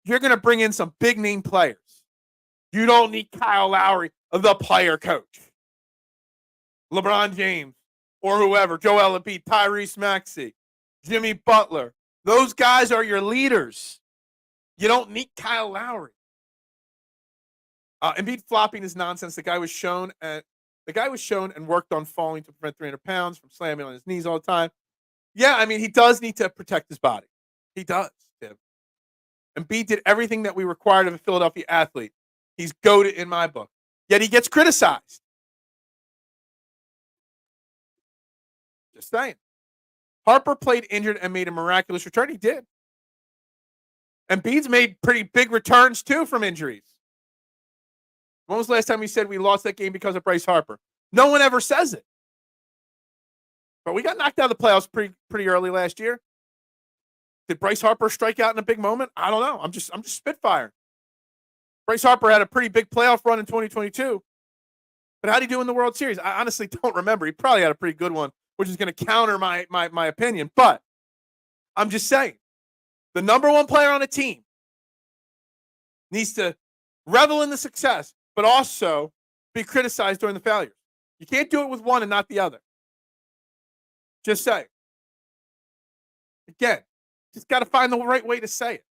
You're going to bring in some big-name players. You don't need Kyle Lowry, the player coach. LeBron James or whoever, Joel Embiid, Tyrese Maxey, Jimmy Butler. Those guys are your leaders. You don't need Kyle Lowry. Embiid flopping is nonsense. The guy was shown and worked on falling to prevent 300 pounds from slamming on his knees all the time. Yeah, I mean, he does need to protect his body. He does, Tim. Embiid did everything that we required of a Philadelphia athlete. He's goated in my book. Yet he gets criticized. Just saying. Harper played injured and made a miraculous return. He did. Embiid's made pretty big returns, too, from injuries. When was the last time we said we lost that game because of Bryce Harper? No one ever says it. But we got knocked out of the playoffs pretty early last year. Did Bryce Harper strike out in a big moment? I don't know. I'm just spitfiring. Bryce Harper had a pretty big playoff run in 2022. But how did he do in the World Series? I honestly don't remember. He probably had a pretty good one, which is going to counter my opinion. But I'm just saying, the number one player on a team needs to revel in the success, but also be criticized during the failures. You can't do it with one and not the other. Just say. Again, just got to find the right way to say it.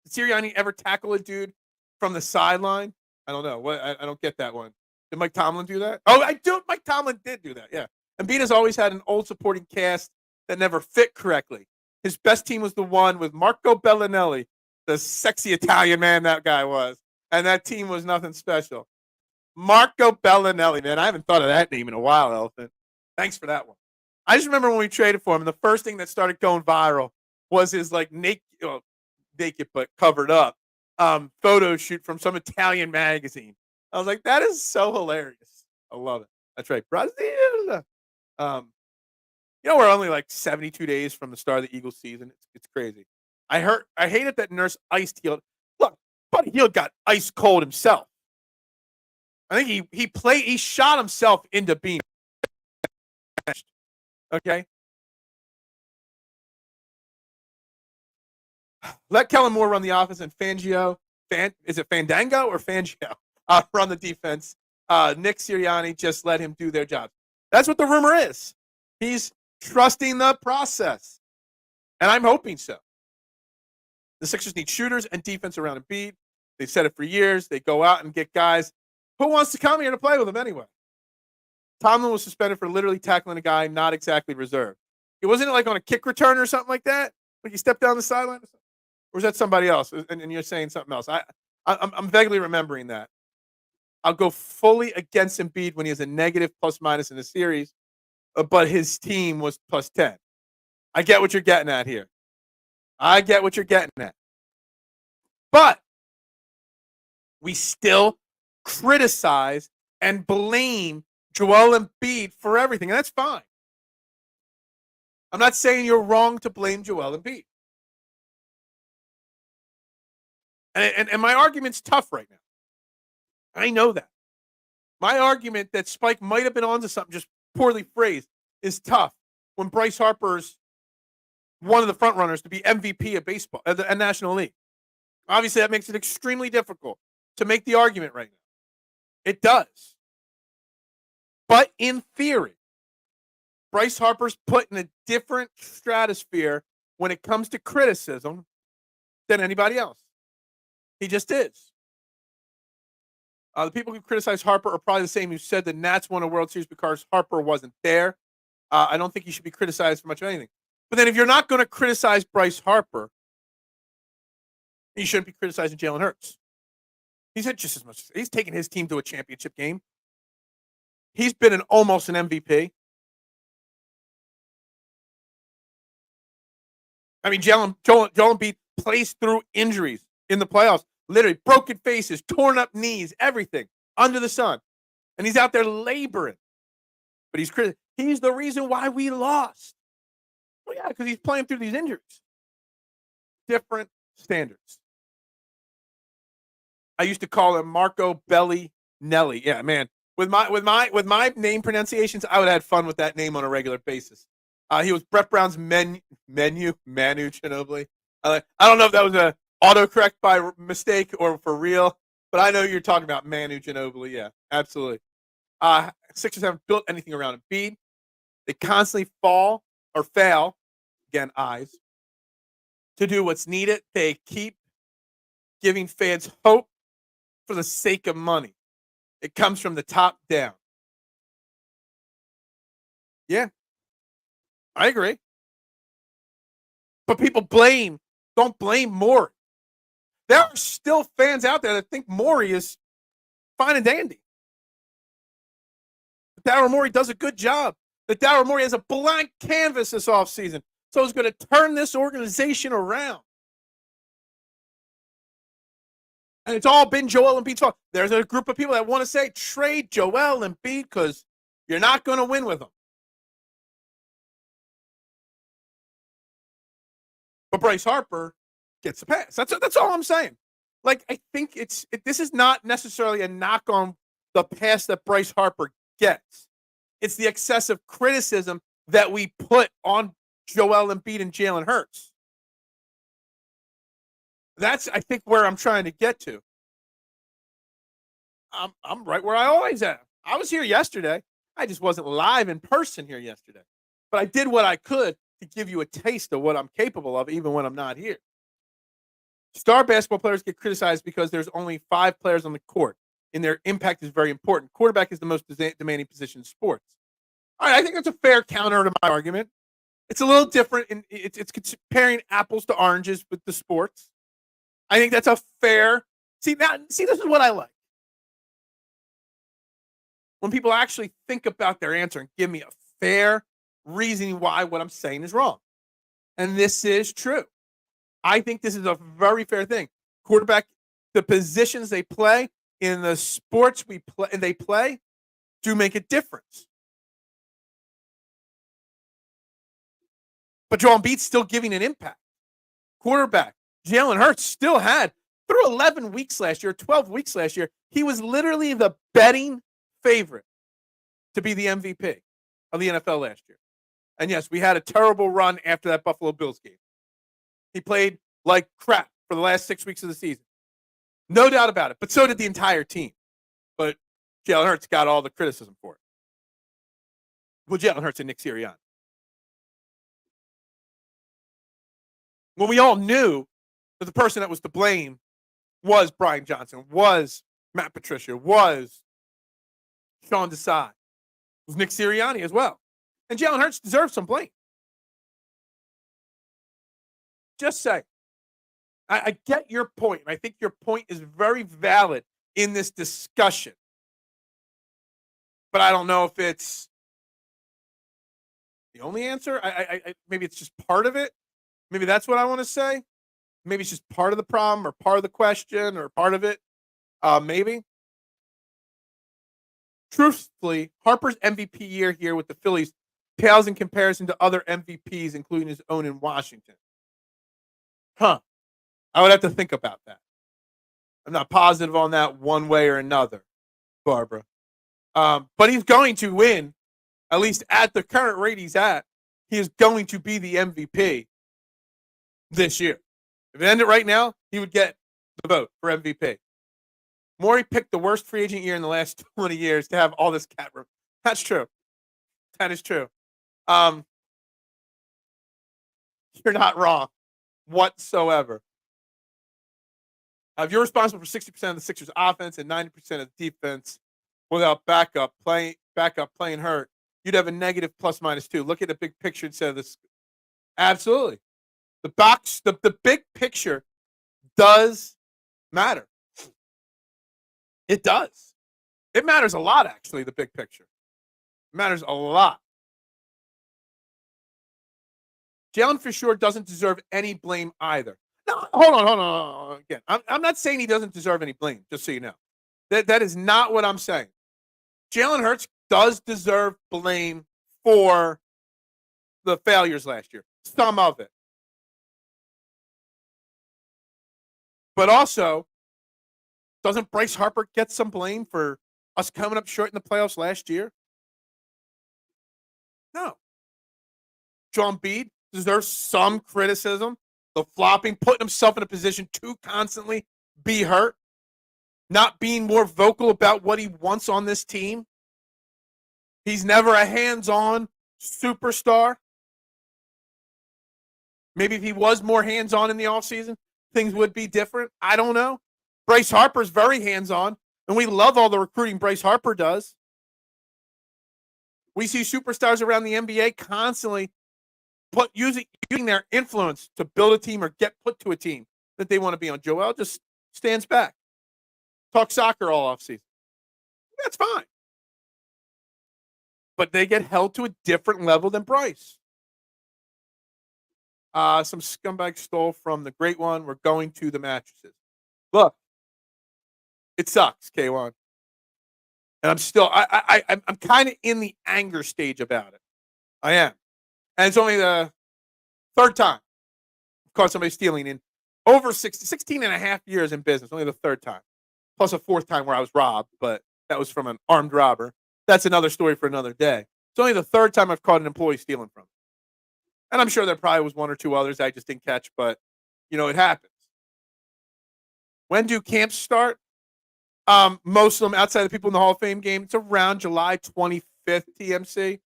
Did Sirianni ever tackle a dude from the sideline? I don't know. I don't get that one. Did Mike Tomlin do that? Oh, I do. Mike Tomlin did do that, yeah. Embiid has always had an old supporting cast that never fit correctly. His best team was the one with Marco Bellinelli, the sexy Italian man that guy was. And that team was nothing special. Marco Bellinelli, man. I haven't thought of that name in a while, Elephant. Thanks for that one. I just remember when we traded for him, and the first thing that started going viral was his naked but covered up photo shoot from some Italian magazine. I was like, that is so hilarious. I love it. That's right. Brazil. We're only 72 days from the start of the Eagles season. It's crazy. I hate it that Nurse iced Hield. Look, Buddy Hield got ice cold himself. I think he shot himself into being benched. Okay. Let Kellen Moore run the offense and is it Fandango or Fangio? Run the defense. Nick Sirianni just let him do their job. That's what the rumor is. He's trusting the process. And I'm hoping so. The Sixers need shooters and defense around Embiid. They've said it for years. They go out and get guys. Who wants to come here to play with them anyway? Tomlin was suspended for literally tackling a guy not exactly reserved. It wasn't on a kick return or something like that? Like he stepped down the sideline? Or was that somebody else? And you're saying something else. I'm vaguely remembering that. I'll go fully against Embiid when he has a negative plus-minus in the series, but his team was plus 10. I get what you're getting at here. But we still criticize and blame Joel Embiid for everything, and that's fine. I'm not saying you're wrong to blame Joel Embiid. And my argument's tough right now. I know that. My argument that Spike might have been onto something just poorly phrased is tough when Bryce Harper's one of the front runners to be MVP of baseball, the National League. Obviously, that makes it extremely difficult to make the argument right now. It does. But in theory, Bryce Harper's put in a different stratosphere when it comes to criticism than anybody else. He just is. The people who criticize Harper are probably the same who said the Nats won a World Series because Harper wasn't there. I don't think he should be criticized for much of anything. But then if you're not going to criticize Bryce Harper, you shouldn't be criticizing Jalen Hurts. He's had just as much. He's taken his team to a championship game. He's been almost an MVP. I mean, Joel Embiid plays through injuries in the playoffs. Literally broken faces, torn up knees, everything under the sun. And he's out there laboring. But he's the reason why we lost. Well, yeah, because he's playing through these injuries. Different standards. I used to call him Marco Bellinelli. Yeah, man. With my name pronunciations, I would have had fun with that name on a regular basis. He was Brett Brown's Manu Ginobili. I don't know if that was a autocorrect by mistake or for real, but I know you're talking about Manu Ginobili. Yeah, absolutely. Sixers haven't built anything around Embiid. They constantly fall or fail, again, eyes, to do what's needed. They keep giving fans hope for the sake of money. It comes from the top down. Yeah, I agree. But people don't blame Moore. There are still fans out there that think Morey is fine and dandy. Daryl Morey does a good job. That Daryl Morey has a blank canvas this offseason. So he's going to turn this organization around. And it's all been Joel Embiid's fault. There's a group of people that want to say, trade Joel Embiid because you're not going to win with him. But Bryce Harper gets a pass. That's all I'm saying. Like, I think this is not necessarily a knock on the pass that Bryce Harper gets. It's the excessive criticism that we put on Joel Embiid and Jalen Hurts. That's, I think, where I'm trying to get to. I'm right where I always am. I was here yesterday. I just wasn't live in person here yesterday. But I did what I could to give you a taste of what I'm capable of, even when I'm not here. Star basketball players get criticized because there's only 5 players on the court, and their impact is very important. Quarterback is the most demanding position in sports. All right, I think that's a fair counter to my argument. It's a little different, and it's comparing apples to oranges with the sports. I think that's a fair. See, this is what I like. When people actually think about their answer and give me a fair reasoning why what I'm saying is wrong. And this is true. I think this is a very fair thing. Quarterback, the positions they play in the sports they play do make a difference. But Joel Embiid's still giving an impact. Quarterback, Jalen Hurts still had, through 11 weeks last year, 12 weeks last year, he was literally the betting favorite to be the MVP of the NFL last year. And yes, we had a terrible run after that Buffalo Bills game. He played like crap for the last 6 weeks of the season. No doubt about it. But so did the entire team. But Jalen Hurts got all the criticism for it. Well, Jalen Hurts and Nick Sirianni. Well, we all knew that the person that was to blame was Brian Johnson, was Matt Patricia, was Sean Desai, was Nick Sirianni as well. And Jalen Hurts deserves some blame. Just say, I get your point. I think your point is very valid in this discussion. But I don't know if it's the only answer. Maybe it's just part of it. Maybe that's what I want to say. Maybe it's just part of the problem or part of the question or part of it. Maybe. Truthfully, Harper's MVP year here with the Phillies pales in comparison to other MVPs, including his own in Washington. I would have to think about that. I'm not positive on that one way or another, Barbara. But he's going to win, at least at the current rate he's at. He is going to be the MVP this year. If it ended right now, he would get the vote for MVP. Morey picked the worst free agent year in the last 20 years to have all this cap room. That's true. That is true. You're not wrong whatsoever. If you're responsible for 60% of the Sixers' offense and 90% of the defense without backup playing hurt, you'd have a negative ±2. Look at the big picture instead of this. Absolutely. The big picture does matter. It does. It matters a lot, actually, the big picture. It matters a lot. Jalen for sure doesn't deserve any blame either. No, hold on. Again, I'm not saying he doesn't deserve any blame, just so you know. That is not what I'm saying. Jalen Hurts does deserve blame for the failures last year. Some of it. But also, doesn't Bryce Harper get some blame for us coming up short in the playoffs last year? No. Joel Embiid deserves some criticism. The flopping, putting himself in a position to constantly be hurt, not being more vocal about what he wants on this team. He's never a hands-on superstar. Maybe if he was more hands-on in the offseason, things would be different. I don't know. Bryce Harper's very hands-on, and we love all the recruiting Bryce Harper does. We see superstars around the NBA constantly using their influence to build a team or get put to a team that they want to be on. Joel just stands back. Talk soccer all offseason. That's fine. But they get held to a different level than Bryce. Some scumbag stole from the great one. We're going to the mattresses. Look, it sucks, K1. And I'm still, I'm kind of in the anger stage about it. I am. And it's only the third time caught somebody stealing in over 16 and a half years in business, only the third time. Plus a fourth time where I was robbed, but that was from an armed robber. That's another story for another day. It's only the third time I've caught an employee stealing from me. And I'm sure there probably was one or two others I just didn't catch, but, it happens. When do camps start? Most of them, outside of the people in the Hall of Fame game, it's around July 25th, TMC.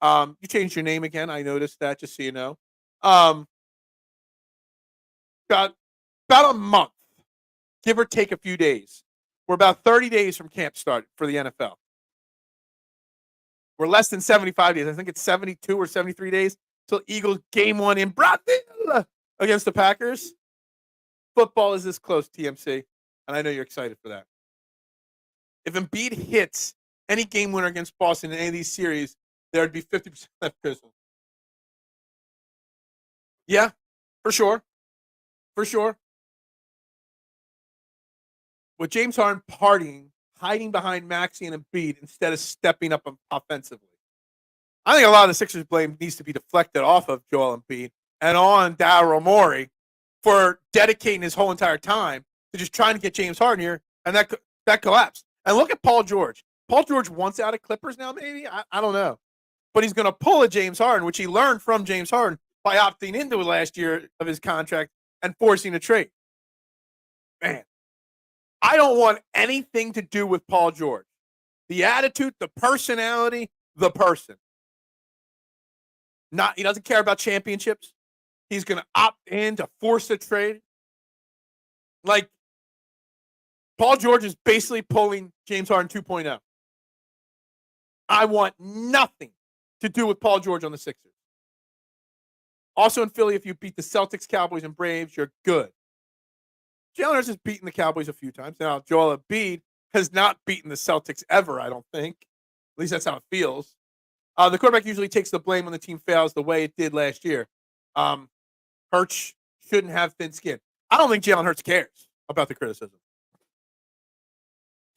You changed your name again. I noticed that, just so you know. About a month, give or take a few days. We're about 30 days from camp start for the NFL. We're less than 75 days. I think it's 72 or 73 days till Eagles game 1 in Brazil against the Packers. Football is this close, TMC, and I know you're excited for that. If Embiid hits any game winner against Boston in any of these series, there would be 50% left pistol. Yeah, for sure. For sure. With James Harden partying, hiding behind Maxey and Embiid instead of stepping up offensively. I think a lot of the Sixers blame needs to be deflected off of Joel Embiid and on Daryl Morey for dedicating his whole entire time to just trying to get James Harden here, and that collapsed. And look at Paul George. Paul George wants out of Clippers now, maybe? I don't know. But he's going to pull a James Harden, which he learned from James Harden by opting into it last year of his contract and forcing a trade. Man, I don't want anything to do with Paul George. The attitude, the personality, the person. He doesn't care about championships. He's going to opt in to force a trade. Like, Paul George is basically pulling James Harden 2.0. I want nothing to do with Paul George on the Sixers. Also in Philly, if you beat the Celtics, Cowboys, and Braves, you're good. Jalen Hurts has beaten the Cowboys a few times. Now, Joel Embiid has not beaten the Celtics ever, I don't think. At least that's how it feels. The quarterback usually takes the blame when the team fails the way it did last year. Hurts shouldn't have thin skin. I don't think Jalen Hurts cares about the criticism.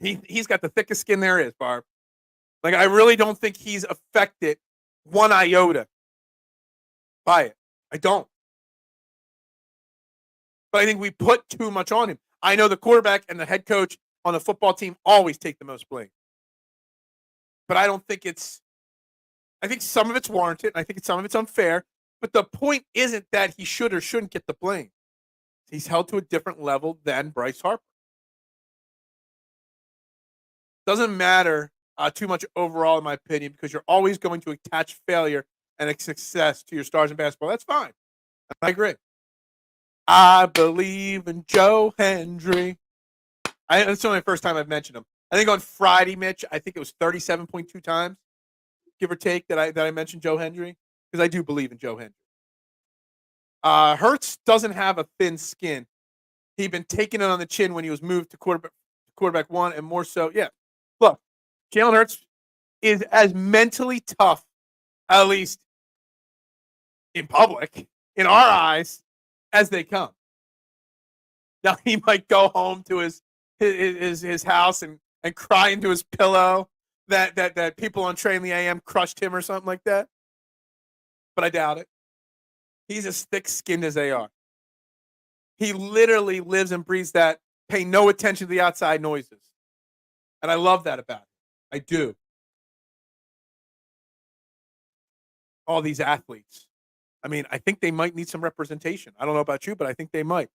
He's got the thickest skin there is, Barb. Like, I really don't think he's affected one iota by it. I don't. But I think we put too much on him. I know the quarterback and the head coach on the football team always take the most blame. But I don't think I think some of it's warranted. And I think some of it's unfair. But the point isn't that he should or shouldn't get the blame. He's held to a different level than Bryce Harper. Doesn't matter too much overall, in my opinion, because you're always going to attach failure and success to your stars in basketball. That's fine. I agree. I believe in Joe Hendry. It's only the first time I've mentioned him. I think on Friday, Mitch, I think it was 37.2 times, give or take, that I mentioned Joe Hendry, because I do believe in Joe Hendry. Hurts doesn't have a thin skin. He'd been taking it on the chin when he was moved to quarterback one, and more so. Yeah, look, Jalen Hurts is as mentally tough, at least in public, in our eyes, as they come. Now, he might go home to his house and cry into his pillow that people on Train the AM crushed him or something like that. But I doubt it. He's as thick-skinned as they are. He literally lives and breathes that, pay no attention to the outside noises. And I love that about him. I do. All these athletes. I mean, I think they might need some representation. I don't know about you, but I think they might.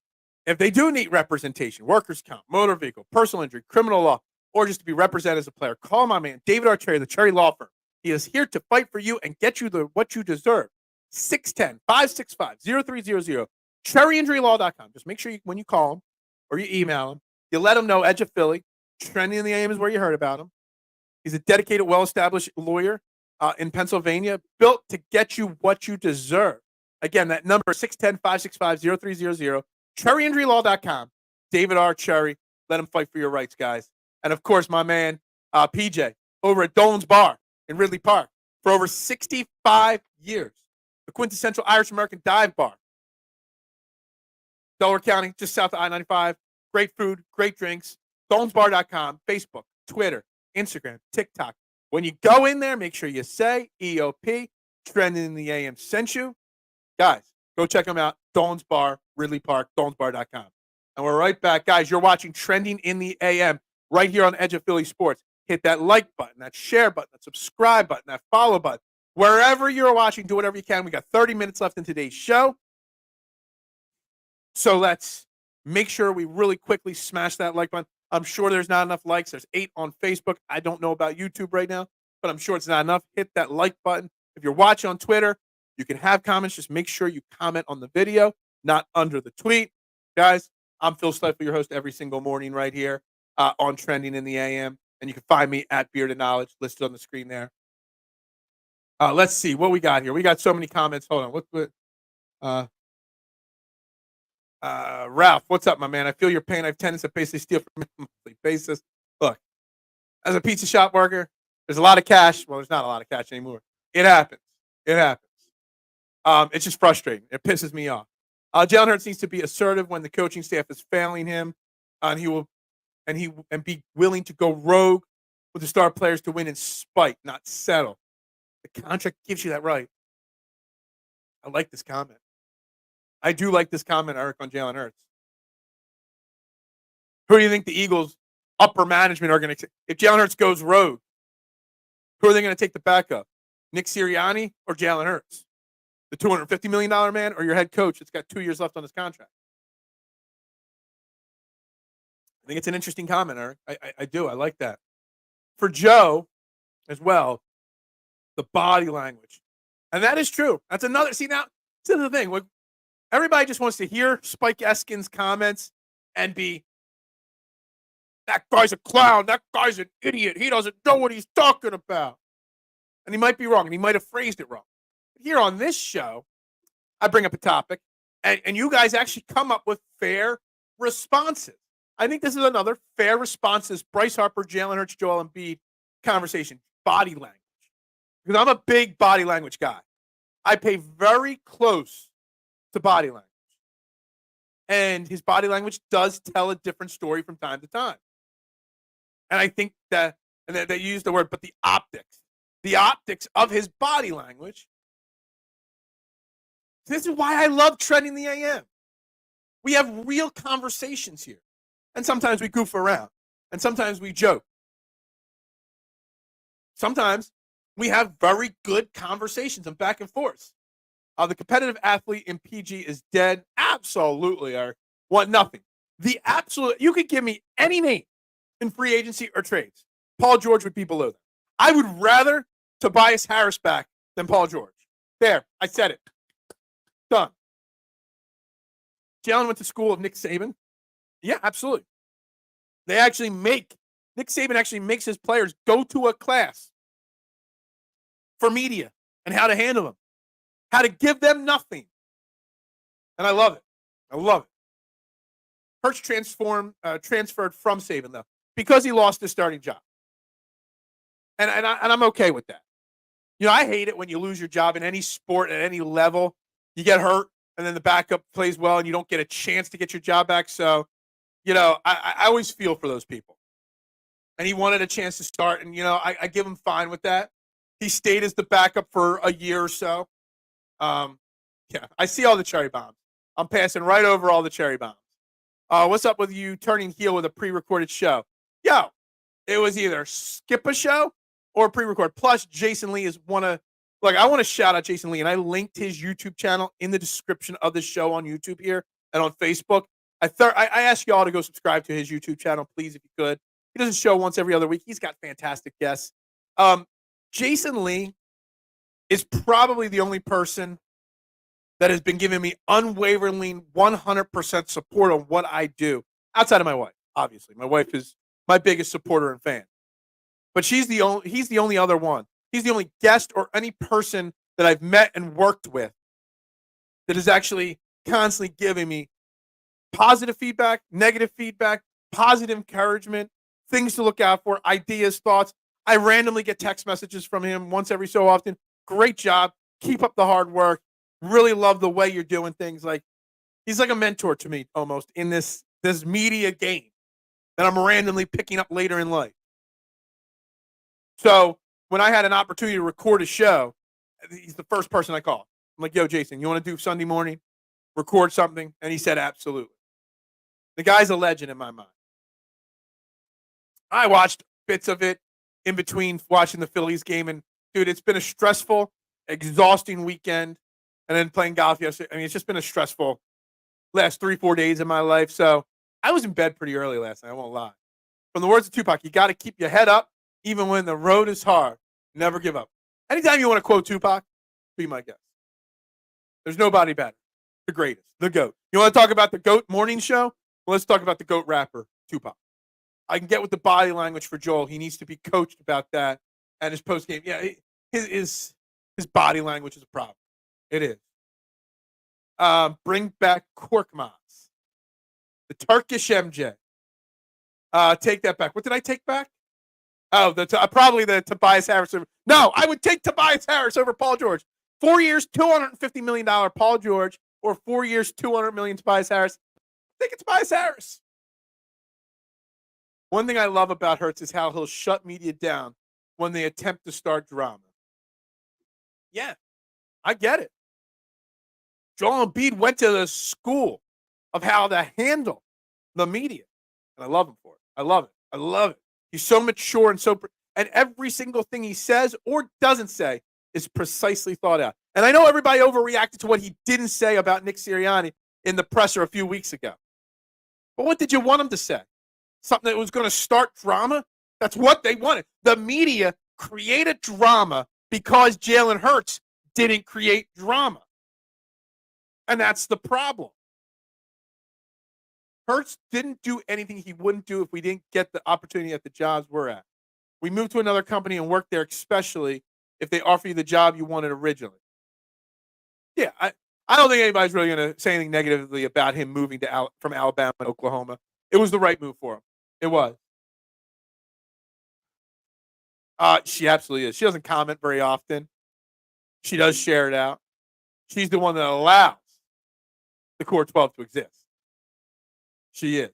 If they do need representation, workers' comp, motor vehicle, personal injury, criminal law, or just to be represented as a player, call my man, David R. Cherry, the Cherry Law Firm. He is here to fight for you and get you what you deserve. 610-565-0300, cherryinjurylaw.com. Just make sure when you call him or you email him, you let him know Edge of Philly. Trending in the AM is where you heard about him. He's a dedicated, well-established lawyer in Pennsylvania, built to get you what you deserve. Again, that number is 610-565-0300, cherryinjurylaw.com. David R. Cherry. Let him fight for your rights, guys. And, of course, my man, PJ, over at Dolan's Bar in Ridley Park for over 65 years. The quintessential Irish-American dive bar. Delaware County, just south of I-95. Great food, great drinks. DolansBar.com, Facebook, Twitter, Instagram, TikTok. When you go in there, make sure you say EOP, Trending in the AM sent you. Guys, Go check them out. Dawn's Bar, Ridley Park, dawnsbar.com. And we're right back. Guys, you're watching Trending in the AM right here on Edge of Philly Sports. Hit that like button, that share button, that subscribe button, that follow button. Wherever you're watching, do whatever you can. We got 30 minutes left in today's show. So let's make sure we really quickly smash that like button. I'm sure there's not enough likes. There's 8 on Facebook. I don't know about YouTube right now, but I'm sure it's not enough. Hit that like button. If you're watching on Twitter, you can have comments. Just make sure you comment on the video, not under the tweet. Guys, I'm Phil Stiefel, your host every single morning right here on Trending in the AM. And you can find me at Bearded Knowledge, listed on the screen there. Let's see what we got here. We got so many comments. Hold on. Ralph, what's up, my man? I feel your pain. I have tenants that basically steal from me on a monthly basis. Look, as a pizza shop worker, there's a lot of cash. Well, there's not a lot of cash anymore. It happens. It's just frustrating. It pisses me off. Jalen Hurts needs to be assertive when the coaching staff is failing him, and be willing to go rogue with the star players to win in spite, not settle. The contract gives you that right. I like this comment. I do like this comment, Eric, on Jalen Hurts. Who do you think the Eagles' upper management are going to take? If Jalen Hurts goes rogue, who are they going to take the backup? Nick Sirianni or Jalen Hurts? The $250 million man or your head coach that's got 2 years left on his contract? I think it's an interesting comment, Eric. I do. I like that. For Joe as well, the body language. And that is true. That's another. See, now, this is the thing. Everybody just wants to hear Spike Eskin's comments and be, that guy's a clown. That guy's an idiot. He doesn't know what he's talking about. And he might be wrong, and he might have phrased it wrong. But here on this show, I bring up a topic, and you guys actually come up with fair responses. I think this is another fair responses. Bryce Harper, Jalen Hurts, Joel Embiid conversation. Body language. Because I'm a big body language guy. I pay very close to body language. And his body language does tell a different story from time to time. And I think that, and they use the word, but the optics of his body language. This is why I love Trending the AM. We have real conversations here. And sometimes we goof around. And sometimes we joke. Sometimes we have very good conversations and back and forth. The competitive athlete in PG is dead. Absolutely, Eric. Want nothing. You could give me any name in free agency or trades. Paul George would be below them. I would rather Tobias Harris back than Paul George. There, I said it. Done. Jalen went to school of Nick Saban. Yeah, absolutely. Nick Saban actually makes his players go to a class for media and how to handle them, how to give them nothing. And I love it. Hurts transferred from Saban, though, because he lost his starting job. And I'm okay with that. You know, I hate it when you lose your job in any sport at any level. You get hurt, and then the backup plays well, and you don't get a chance to get your job back. So, you know, I always feel for those people. And he wanted a chance to start, and, you know, I give him fine with that. He stayed as the backup for a year or so. Yeah, I see all the cherry bombs. I'm passing right over all the cherry bombs. What's up with you turning heel with a pre-recorded show? Yo, it was either skip a show or pre-record. Plus, Jason Lee is I want to shout out Jason Lee, and I linked his YouTube channel in the description of the show on YouTube here and on Facebook. I ask you all to go subscribe to his YouTube channel, please, if you could. He does a show once every other week. He's got fantastic guests. Jason Lee is probably the only person that has been giving me unwaveringly 100% support on what I do, outside of my wife, obviously. My wife is my biggest supporter and fan. But he's the only other one. He's the only guest or any person that I've met and worked with that is actually constantly giving me positive feedback, negative feedback, positive encouragement, things to look out for, ideas, thoughts. I randomly get text messages from him once every so often. Great job. Keep up the hard work. Really love the way you're doing things. Like, he's like a mentor to me almost in this media game that I'm randomly picking up later in life. So when I had an opportunity to record a show, he's the first person I called. I'm like, yo, Jason, you want to do Sunday morning? Record something? And he said, absolutely. The guy's a legend in my mind. I watched bits of it in between watching the Phillies game. And, dude, it's been a stressful, exhausting weekend. And then playing golf yesterday. I mean, it's just been a stressful last 3-4 days of my life. So I was in bed pretty early last night. I won't lie. From the words of Tupac, you got to keep your head up even when the road is hard. Never give up. Anytime you want to quote Tupac, be my guest. There's nobody better. The greatest. The GOAT. You want to talk about the GOAT morning show? Well, let's talk about the GOAT rapper, Tupac. I can get with the body language for Joel. He needs to be coached about that. And his post game, yeah, his body language is a problem. It is. Bring back Korkmaz. The Turkish MJ. Take that back. What did I take back? Oh, probably the Tobias Harris. No, I would take Tobias Harris over Paul George. 4 years, $250 million Paul George, or 4 years, $200 million Tobias Harris. I think it's Tobias Harris. One thing I love about Hurts is how he'll shut media down when they attempt to start drama. Yeah, I get it. Joel Embiid went to the school of how to handle the media. And I love him for it. I love it. I love it. He's so mature and and every single thing he says or doesn't say is precisely thought out. And I know everybody overreacted to what he didn't say about Nick Sirianni in the presser a few weeks ago. But what did you want him to say? Something that was going to start drama? That's what they wanted. The media created drama because Jalen Hurts didn't create drama. And that's the problem. Hurts didn't do anything he wouldn't do if we didn't get the opportunity at the jobs we're at. We move to another company and work there, especially if they offer you the job you wanted originally. Yeah, I don't think anybody's really going to say anything negatively about him moving from Alabama to Oklahoma. It was the right move for him. It was. She absolutely is. She doesn't comment very often. She does share it out. She's the one that allows the Core 12 to exist. She is.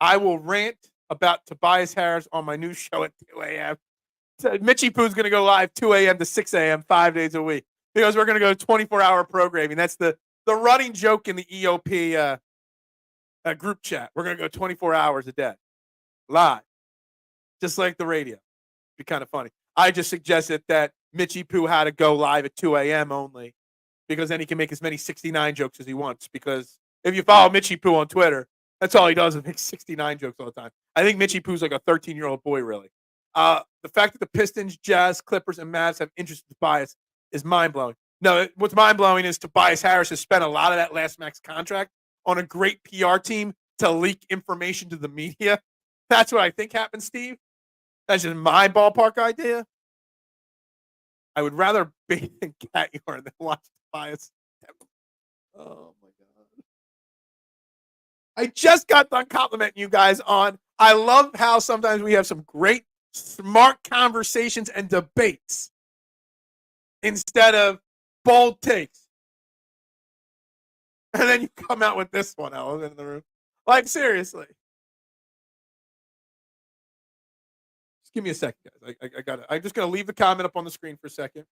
I will rant about Tobias Harris on my new show at 2 a.m. So Mitchie Poo's going to go live 2 a.m. to 6 a.m. 5 days a week because we're going to go 24-hour programming. That's the running joke in the EOP group chat. We're going to go 24 hours a day live, just like the radio. Be kind of funny. I just suggested that Mitchie Poo had to go live at 2 a.m. only because then he can make as many 69 jokes as he wants because if you follow Mitchie Poo on Twitter, that's all he does is make 69 jokes all the time. I think Mitchie Poo's like a 13-year-old boy, really. The fact that the Pistons, Jazz, Clippers, and Mavs have interest in Tobias is mind-blowing. No, what's mind-blowing is Tobias Harris has spent a lot of that last max contract on a great PR team to leak information to the media. That's what I think happened, Steve. That's just my ballpark idea. I would rather bathe in cat urine than watch Tobias. Oh, my God. I just got done complimenting you guys on. I love how sometimes we have some great, smart conversations and debates instead of bold takes. And then you come out with this one, elephant in the room. Like, seriously. Just give me a second, guys. I got it. I'm just going to leave the comment up on the screen for a second.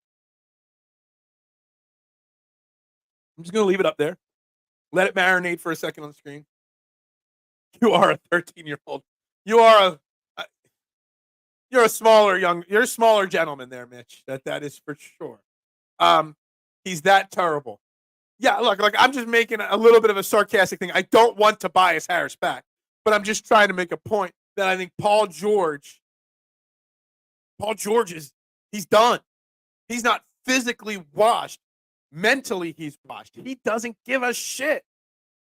I'm just going to leave it up there. Let it marinate for a second on the screen. You are a 13-year-old. You're a smaller gentleman there, Mitch. That is for sure. He's that terrible. Yeah, look, I'm just making a little bit of a sarcastic thing. I don't want Tobias Harris back, but I'm just trying to make a point that I think Paul George he's done. He's not physically washed. Mentally, he's washed. He doesn't give a shit.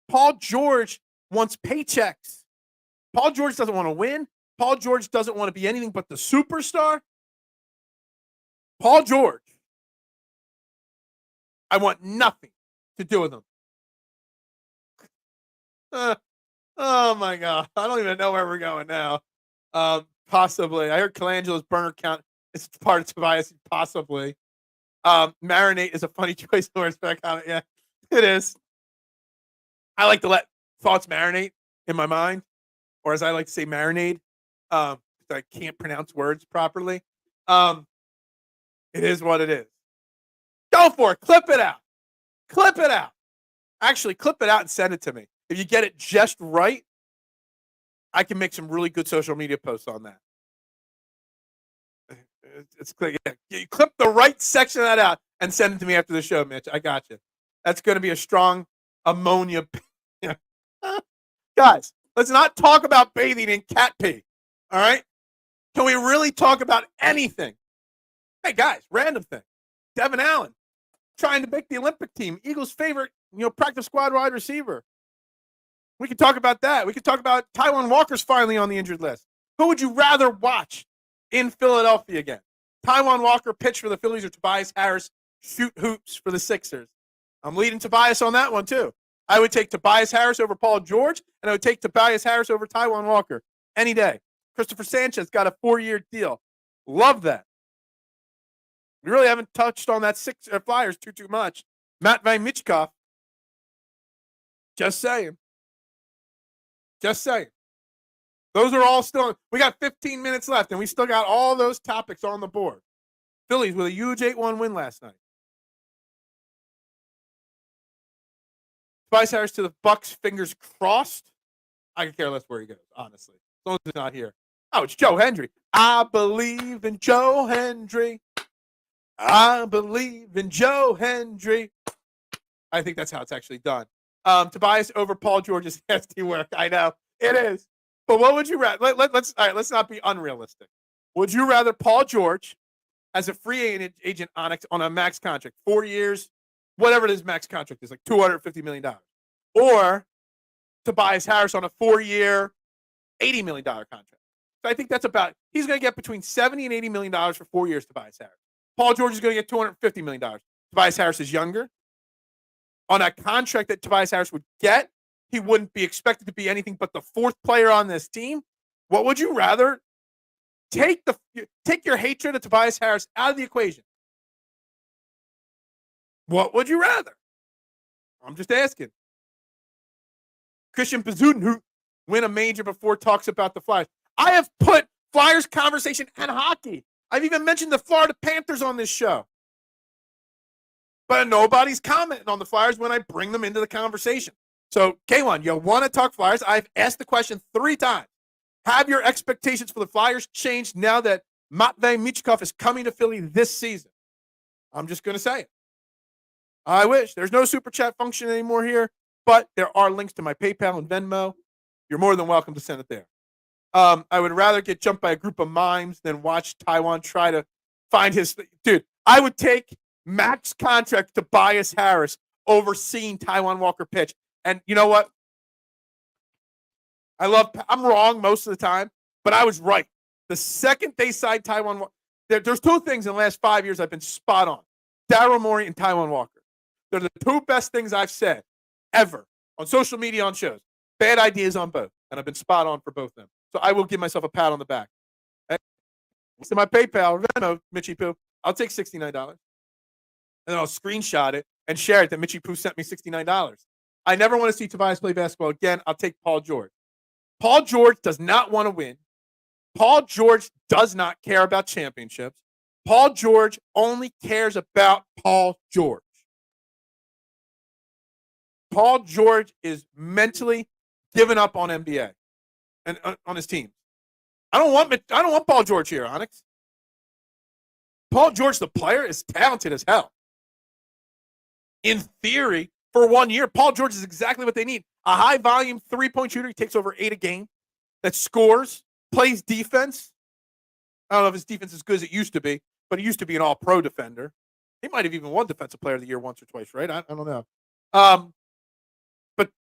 Paul George wants paychecks. Paul George doesn't want to win. Paul George doesn't want to be anything but the superstar. Paul George, I want nothing to do with him. Oh, my God. I don't even know where we're going now. Possibly. I heard Colangelo's burner count is part of Tobias. Possibly. Marinate is a funny choice of words for that comment. Yeah, it is. I like to let thoughts marinate in my mind, or as I like to say, marinade. I can't pronounce words properly. It is what it is. Go for it. Clip it out. Clip it out. Actually, clip it out and send it to me. If you get it just right, I can make some really good social media posts on that. You clip the right section of that out and send it to me after the show, Mitch. I got you. That's going to be a strong ammonia. Guys, let's not talk about bathing in cat pee. All right? Can we really talk about anything? Hey, guys, random thing. Devin Allen trying to make the Olympic team. Eagles' favorite, practice squad wide receiver. We could talk about that. We could talk about Taijuan Walker's finally on the injured list. Who would you rather watch in Philadelphia again? Taijuan Walker pitch for the Phillies or Tobias Harris shoot hoops for the Sixers? I'm leading Tobias on that one, too. I would take Tobias Harris over Paul George, and I would take Tobias Harris over Taijuan Walker any day. Christopher Sanchez got a 4-year deal. Love that. We really haven't touched on that Flyers too much. Matvei Michkov. Just saying. Just saying. Those are all still. We got 15 minutes left, and we still got all those topics on the board. Phillies with a huge 8-1 win last night. Tobias Harris to the Bucks, fingers crossed. I could care less where he goes, honestly. As long as he's not here. Oh, it's Joe Hendry. I believe in Joe Hendry. I believe in Joe Hendry. I think that's how it's actually done. Tobias over Paul George is nasty work. I know. It is. But what would you rather? Let's not be unrealistic. Would you rather Paul George as a free agent on a max contract, 4 years, whatever his max contract is, like $250 million, or Tobias Harris on a 4-year, $80 million contract? So I think that's about, he's going to get between $70 and $80 million for 4 years, Tobias Harris. Paul George is going to get $250 million. Tobias Harris is younger. On a contract that Tobias Harris would get, he wouldn't be expected to be anything but the 4th player on this team. What would you rather? Take your hatred of Tobias Harris out of the equation. What would you rather? I'm just asking. Christian Pezzutin win a major before talks about the Flyers. I have put Flyers conversation and hockey. I've even mentioned the Florida Panthers on this show. But nobody's commenting on the Flyers when I bring them into the conversation. So, K1, you want to talk Flyers? I've asked the question 3 times. Have your expectations for the Flyers changed now that Matvei Michkov is coming to Philly this season? I'm just going to say it. I wish. There's no super chat function anymore here, but there are links to my PayPal and Venmo. You're more than welcome to send it there. I would rather get jumped by a group of mimes than watch Taijuan try to find his... Dude, I would take max contract Tobias Harris over seeing Taijuan Walker pitch. And you know what? I'm wrong most of the time, but I was right. The second they signed Taijuan Walker, there's 2 things in the last 5 years I've been spot on. Daryl Morey and Taijuan Walker. They're the 2 best things I've said ever on social media, on shows. Bad ideas on both, and I've been spot on for both of them. So I will give myself a pat on the back. It's in my PayPal, Venmo, Mitchie Poo. I'll take $69. And then I'll screenshot it and share it that Mitchie Poo sent me $69. I never want to see Tobias play basketball again. I'll take Paul George. Paul George does not want to win. Paul George does not care about championships. Paul George only cares about Paul George. Paul George is mentally given up on NBA and on his team. I don't want Paul George here, Onyx. Paul George, the player, is talented as hell. In theory, for 1 year, Paul George is exactly what they need. A high-volume 3-point shooter. He takes over 8 a game, that scores, plays defense. I don't know if his defense is as good as it used to be, but he used to be an all-pro defender. He might have even won Defensive Player of the Year once or twice, right? I don't know.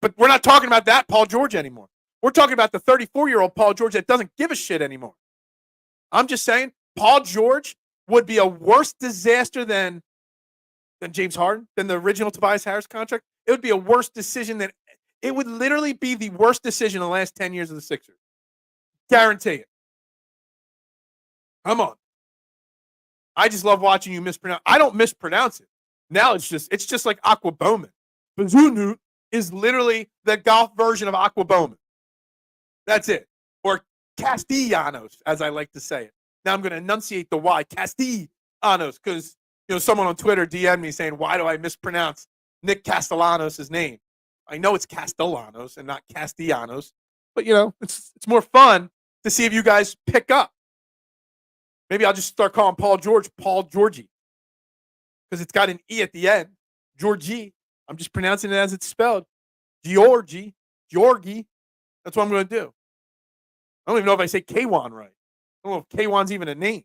But we're not talking about that Paul George anymore. We're talking about the 34-year-old Paul George that doesn't give a shit anymore. I'm just saying, Paul George would be a worse disaster than James Harden, than the original Tobias Harris contract. It would be a worse decision than – it would literally be the worst decision in the last 10 years of the Sixers. Guarantee it. Come on. I just love watching you mispronounce. I don't mispronounce it. Now it's just like Aqua Bowman. Bazunu is literally the golf version of Aqua Bowman. That's it. Or Castellanos, as I like to say it. Now I'm going to enunciate the Y. Castellanos, because Someone on Twitter DM'd me saying, why do I mispronounce Nick Castellanos' name? I know it's Castellanos and not Castellanos, but it's more fun to see if you guys pick up. Maybe I'll just start calling Paul Georgie, because it's got an E at the end. Georgie. I'm just pronouncing it as it's spelled. Georgie. That's what I'm going to do. I don't even know if I say Kwan right. I don't know if Kwan's even a name.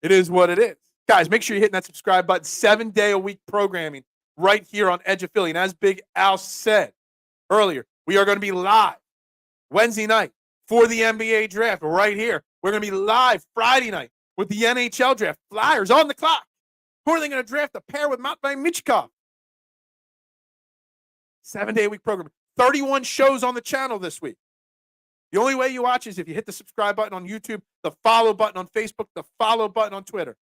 It is what it is. Guys, make sure you're hitting that subscribe button. 7-day-a-week programming right here on Edge of Philly. And as Big Al said earlier, we are going to be live Wednesday night for the NBA draft right here. We're going to be live Friday night with the NHL draft. Flyers on the clock. Who are they going to draft? A pair with Matvei Michkov. 7-day-a-week program. 31 shows on the channel this week. The only way you watch is if you hit the subscribe button on YouTube, the follow button on Facebook, the follow button on Twitter.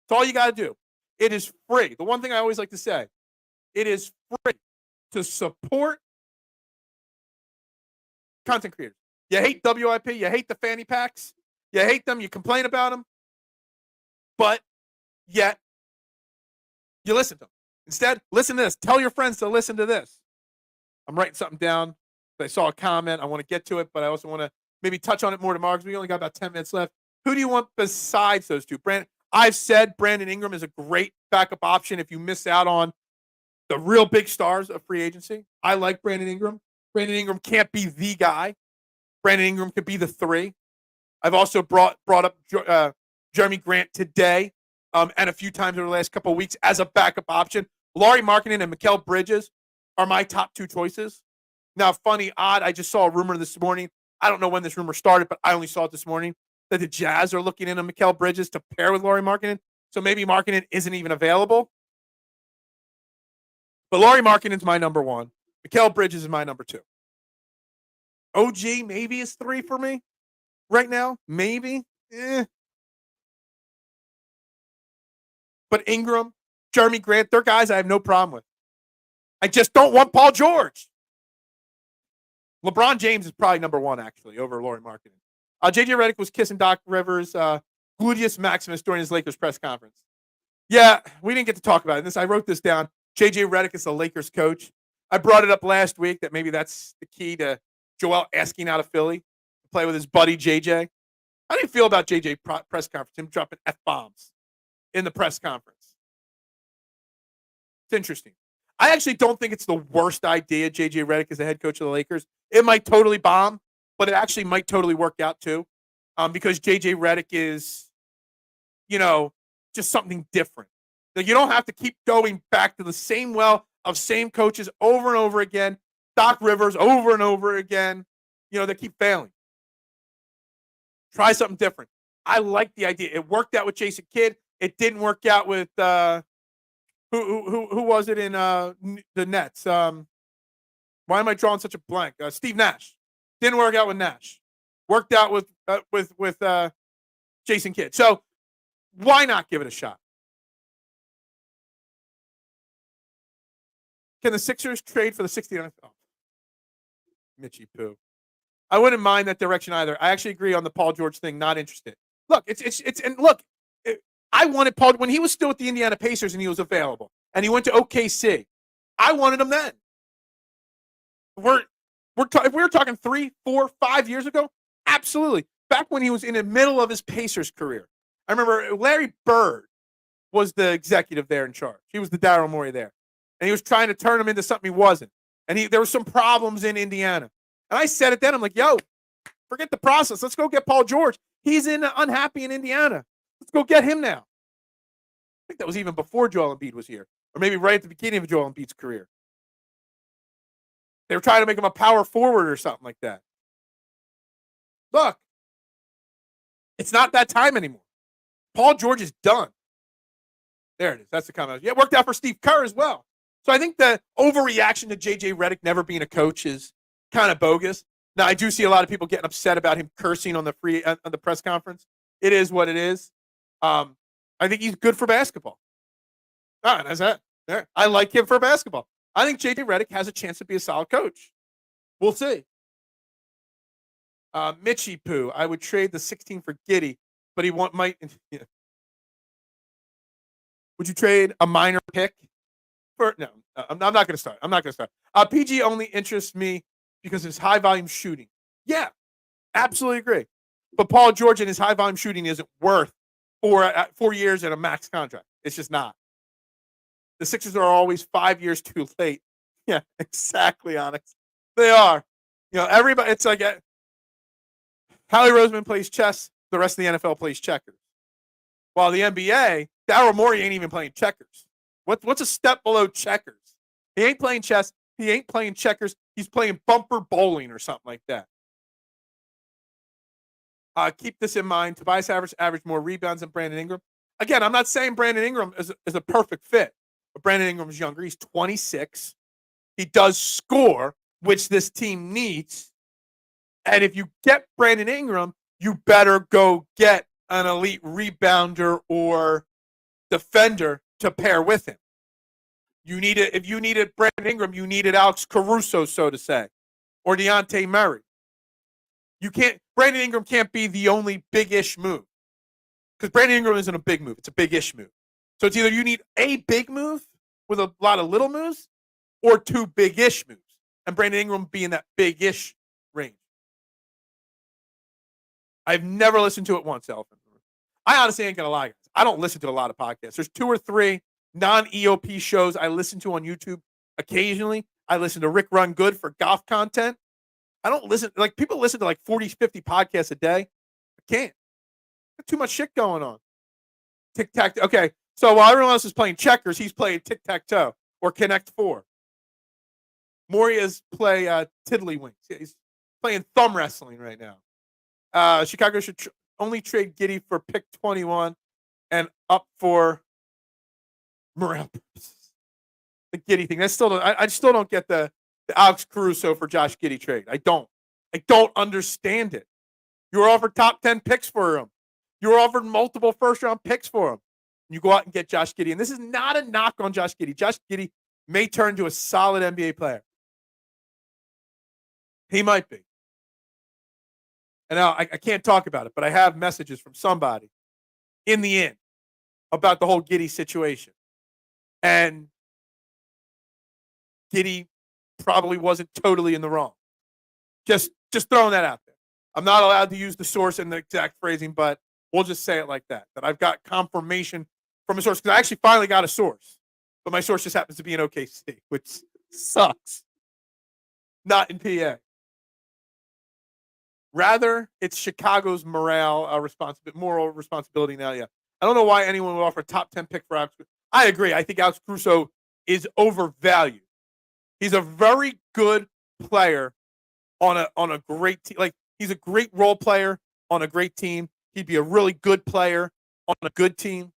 That's all you got to do. It is free. The one thing I always like to say, it is free to support content creators. You hate WIP, you hate the fanny packs, you hate them, you complain about them, but yet you listen to them. Instead, listen to this. Tell your friends to listen to this. I'm writing something down. I saw a comment. I want to get to it, but I also want to maybe touch on it more tomorrow because we only got about 10 minutes left. Who do you want besides those two? I've said Brandon Ingram is a great backup option if you miss out on the real big stars of free agency. I like Brandon Ingram. Brandon Ingram can't be the guy. Brandon Ingram could be the 3. I've also brought up Jeremy Grant today and a few times over the last couple of weeks as a backup option. Lauri Markkanen and Mikal Bridges are my top 2 choices. Now, funny, odd, I just saw a rumor this morning. I don't know when this rumor started, but I only saw it this morning, that the Jazz are looking into Mikal Bridges to pair with Lauri Markkanen. So maybe Markkanen isn't even available. But Lauri Markkanen's my number 1. Mikal Bridges is my number 2. OG maybe is 3 for me right now. Maybe. But Ingram, Jeremy Grant, they're guys I have no problem with. I just don't want Paul George. LeBron James is probably number 1, actually, over Lauri Markkanen. JJ Redick was kissing Doc Rivers' gluteus maximus during his Lakers press conference. Yeah, we didn't get to talk about it. I wrote this down. JJ Redick is the Lakers coach. I brought it up last week that maybe that's the key to Joel asking out of Philly to play with his buddy JJ. How do you feel about JJ press conference, him dropping F-bombs in the press conference? It's interesting. I actually don't think it's the worst idea, JJ Redick as the head coach of the Lakers. It might totally bomb, but it actually might totally work out too, because JJ Redick is, just something different. You don't have to keep going back to the same well of same coaches over and over again. Doc Rivers over and over again. They keep failing. Try something different. I like the idea. It worked out with Jason Kidd. It didn't work out with who was it in the Nets? Why am I drawing such a blank? Steve Nash. Didn't work out with Nash. Worked out with Jason Kidd. So why not give it a shot? Can the Sixers trade for the 69th? Oh, Mitchy poo. I wouldn't mind that direction either. I actually agree on the Paul George thing. Not interested. Look, I wanted Paul when he was still with the Indiana Pacers and he was available, and he went to OKC. I wanted him then. If we were talking 3, 4, 5 years ago, absolutely. Back when he was in the middle of his Pacers career, I remember Larry Bird was the executive there in charge. He was the Daryl Morey there, and he was trying to turn him into something he wasn't. And there were some problems in Indiana. And I said it then. I'm like, yo, forget the process. Let's go get Paul George. He's unhappy in Indiana. Let's go get him now. I think that was even before Joel Embiid was here, or maybe right at the beginning of Joel Embiid's career. They were trying to make him a power forward or something like that. Look, it's not that time anymore. Paul George is done. There it is. That's the comment. Yeah, it worked out for Steve Kerr as well. So I think the overreaction to JJ Redick never being a coach is kind of bogus. Now, I do see a lot of people getting upset about him cursing on the press conference. It is what it is. I think he's good for basketball. That's that. There. I like him for basketball. I think JJ Redick has a chance to be a solid coach. We'll see. Mitchy Poo, I would trade the 16 for Giddey, but he might. Yeah. Would you trade a minor pick for? No, I'm not going to start. I'm not going to start. PG only interests me because of his high volume shooting. Yeah, absolutely agree. But Paul George and his high volume shooting isn't worth 4 years and a max contract. It's just not. The Sixers are always 5 years too late. Yeah, exactly, Onyx. They are. Everybody. It's like Howie Roseman plays chess. The rest of the NFL plays checkers. While the NBA, Daryl Morey ain't even playing checkers. What's a step below checkers? He ain't playing chess. He ain't playing checkers. He's playing bumper bowling or something like that. Keep this in mind. Tobias Harris averaged more rebounds than Brandon Ingram. Again, I'm not saying Brandon Ingram is a perfect fit, but Brandon Ingram's younger. He's 26. He does score, which this team needs. And if you get Brandon Ingram, you better go get an elite rebounder or defender to pair with him. If you needed Brandon Ingram, you needed Alex Caruso, so to say, or Dejounte Murray. Brandon Ingram can't be the only big-ish move. Because Brandon Ingram isn't a big move. It's a big-ish move. So it's either you need a big move with a lot of little moves or two big-ish moves. And Brandon Ingram be in that big-ish range. I've never listened to it once, Elephant. I honestly ain't going to lie. I don't listen to a lot of podcasts. There's 2 or 3 non-EOP shows I listen to on YouTube occasionally. I listen to Rick Run Good for golf content. I don't listen, people listen to 40, 50 podcasts a day. I can't. Got too much shit going on. Tic-tac. Okay, so while everyone else is playing checkers, he's playing tic-tac-toe or Connect 4. Moria's play tiddlywinks. He's playing thumb wrestling right now. Chicago should only trade Giddey for pick 21 and up for Morale. The Giddey thing. I still don't get the Alex Caruso for Josh Giddey trade. I don't understand it. You were offered top 10 picks for him. You were offered multiple first-round picks for him. You go out and get Josh Giddey. And this is not a knock on Josh Giddey. Josh Giddey may turn into a solid NBA player. He might be. And now I can't talk about it, but I have messages from somebody in the end about the whole Giddey situation. And Giddey probably wasn't totally in the wrong. Just throwing that out there. I'm not allowed to use the source in the exact phrasing, but we'll just say it like that. That I've got confirmation from a source. Because I actually finally got a source. But my source just happens to be in OKC, which sucks. Not in PA. Rather, it's Chicago's moral moral responsibility now. Yeah. I don't know why anyone would offer a top 10 pick for Alex. I agree. I think Alex Caruso is overvalued. He's a very good player on a great team. He's a great role player on a great team. He'd be a really good player on a good team.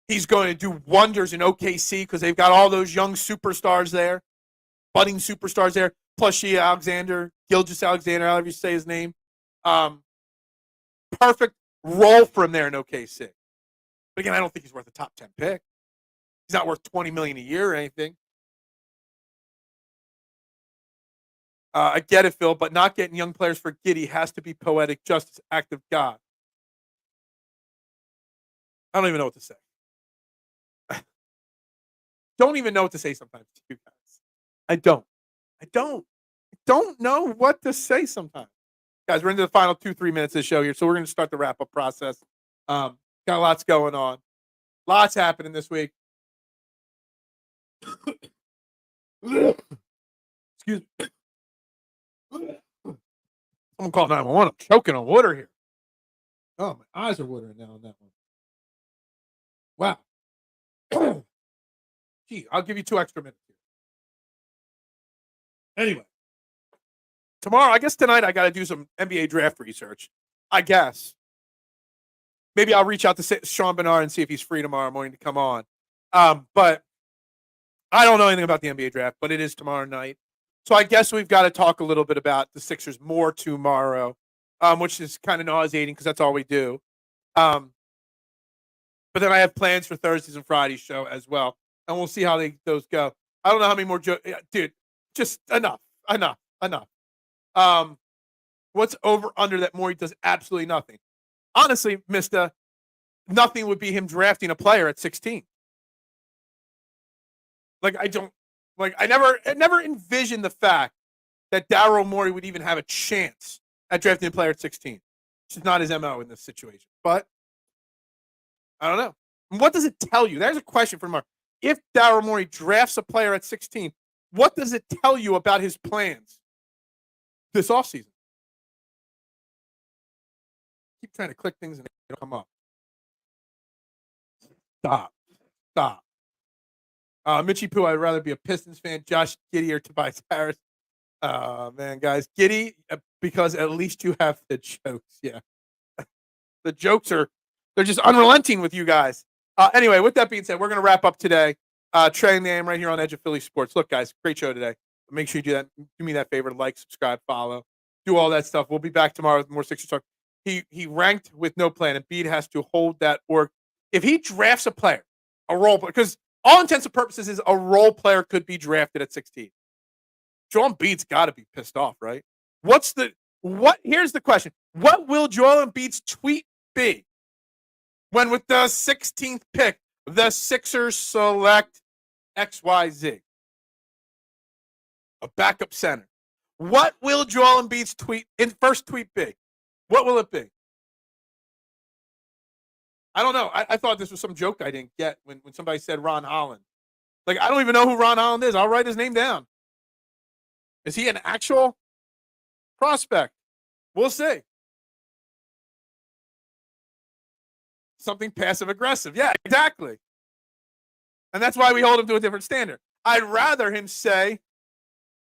He's going to do wonders in OKC because they've got all those young superstars there, budding superstars there. Plus, Gilgeous Alexander, however you say his name. Perfect role for him there in OKC. But again, I don't think he's worth a top 10 pick. He's not worth $20 million a year or anything. I get it, Phil, but not getting young players for Giddey has to be poetic justice, act of God. I don't even know what to say. Don't even know what to say sometimes to you guys. I don't know what to say sometimes. Guys, we're into the final 2-3 minutes of the show here, so we're going to start the wrap-up process. Got lots going on. Lots happening this week. Excuse me. Someone call 911. I'm choking on water here. Oh, my eyes are watering now on that one. Wow. Gee, I'll give you 2 extra minutes here. Anyway. Tomorrow, I guess tonight I got to do some NBA draft research. I guess. Maybe I'll reach out to Sean Bernard and see if he's free tomorrow morning to come on. But I don't know anything about the NBA draft, but it is tomorrow night. So I guess we've got to talk a little bit about the Sixers more tomorrow, which is kind of nauseating because that's all we do. But then I have plans for Thursdays and Fridays show as well, and we'll see how those go. I don't know how many more dude, just enough. What's over under that Morey does absolutely nothing. Honestly, Mista, nothing would be him drafting a player at 16. Like, I never envisioned the fact that Daryl Morey would even have a chance at drafting a player at 16. It's just not his MO in this situation. But I don't know. What does it tell you? There's a question for Mark. If Daryl Morey drafts a player at 16, what does it tell you about his plans this offseason? Keep trying to click things and they don't come up. Stop. Mitchie Pooh, I'd rather be a Pistons fan. Josh Giddey or Tobias Harris. Man, guys. Giddey, because at least you have the jokes. Yeah. The jokes they're just unrelenting with you guys. Anyway, with that being said, we're going to wrap up today. Trey and the AM right here on Edge of Philly Sports. Look, guys, great show today. Make sure you do that. Do me that favor. Like, subscribe, follow. Do all that stuff. We'll be back tomorrow with more Sixers talk. He ranked with no plan. Embiid has to hold that org. If he drafts a player, a role player, because all intents and purposes is a role player could be drafted at 16. Joel Embiid's got to be pissed off, right? Here's the question. What will Joel Embiid's tweet be when with the 16th pick, the Sixers select XYZ? A backup center. What will Joel Embiid's first tweet be? What will it be? I don't know. I thought this was some joke I didn't get when somebody said Ron Holland. Like, I don't even know who Ron Holland is. I'll write his name down. Is he an actual prospect? We'll see. Something passive-aggressive. Yeah, exactly. And that's why we hold him to a different standard. I'd rather him say,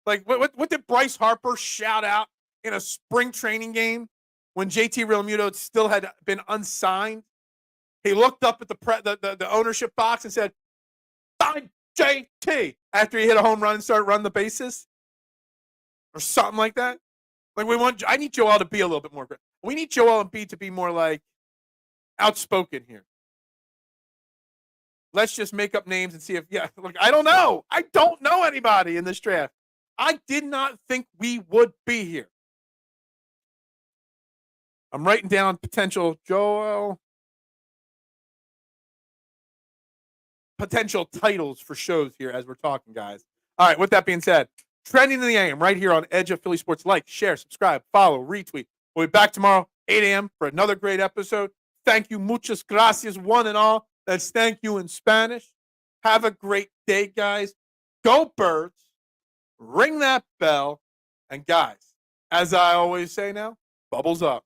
like, what did Bryce Harper shout out in a spring training game when JT Realmuto still had been unsigned? He looked up at the ownership box and said, "Sign JT," after he hit a home run and started running the bases, or something like that. Like, I need Joel to be a little bit more. We need Joel Embiid to be more like outspoken here. Let's just make up names and see if look, I don't know. I don't know anybody in this draft. I did not think we would be here. I'm writing down potential titles for shows here as we're talking, guys. All right, with that being said, trending in the AM right here on Edge of Philly Sports. Like, share, subscribe, follow, retweet. We'll be back tomorrow, 8 a.m. for another great episode. Thank you, muchas gracias, one and all. That's thank you in Spanish. Have a great day, guys. Go Birds. Ring that bell. And guys, as I always say now, bubbles up.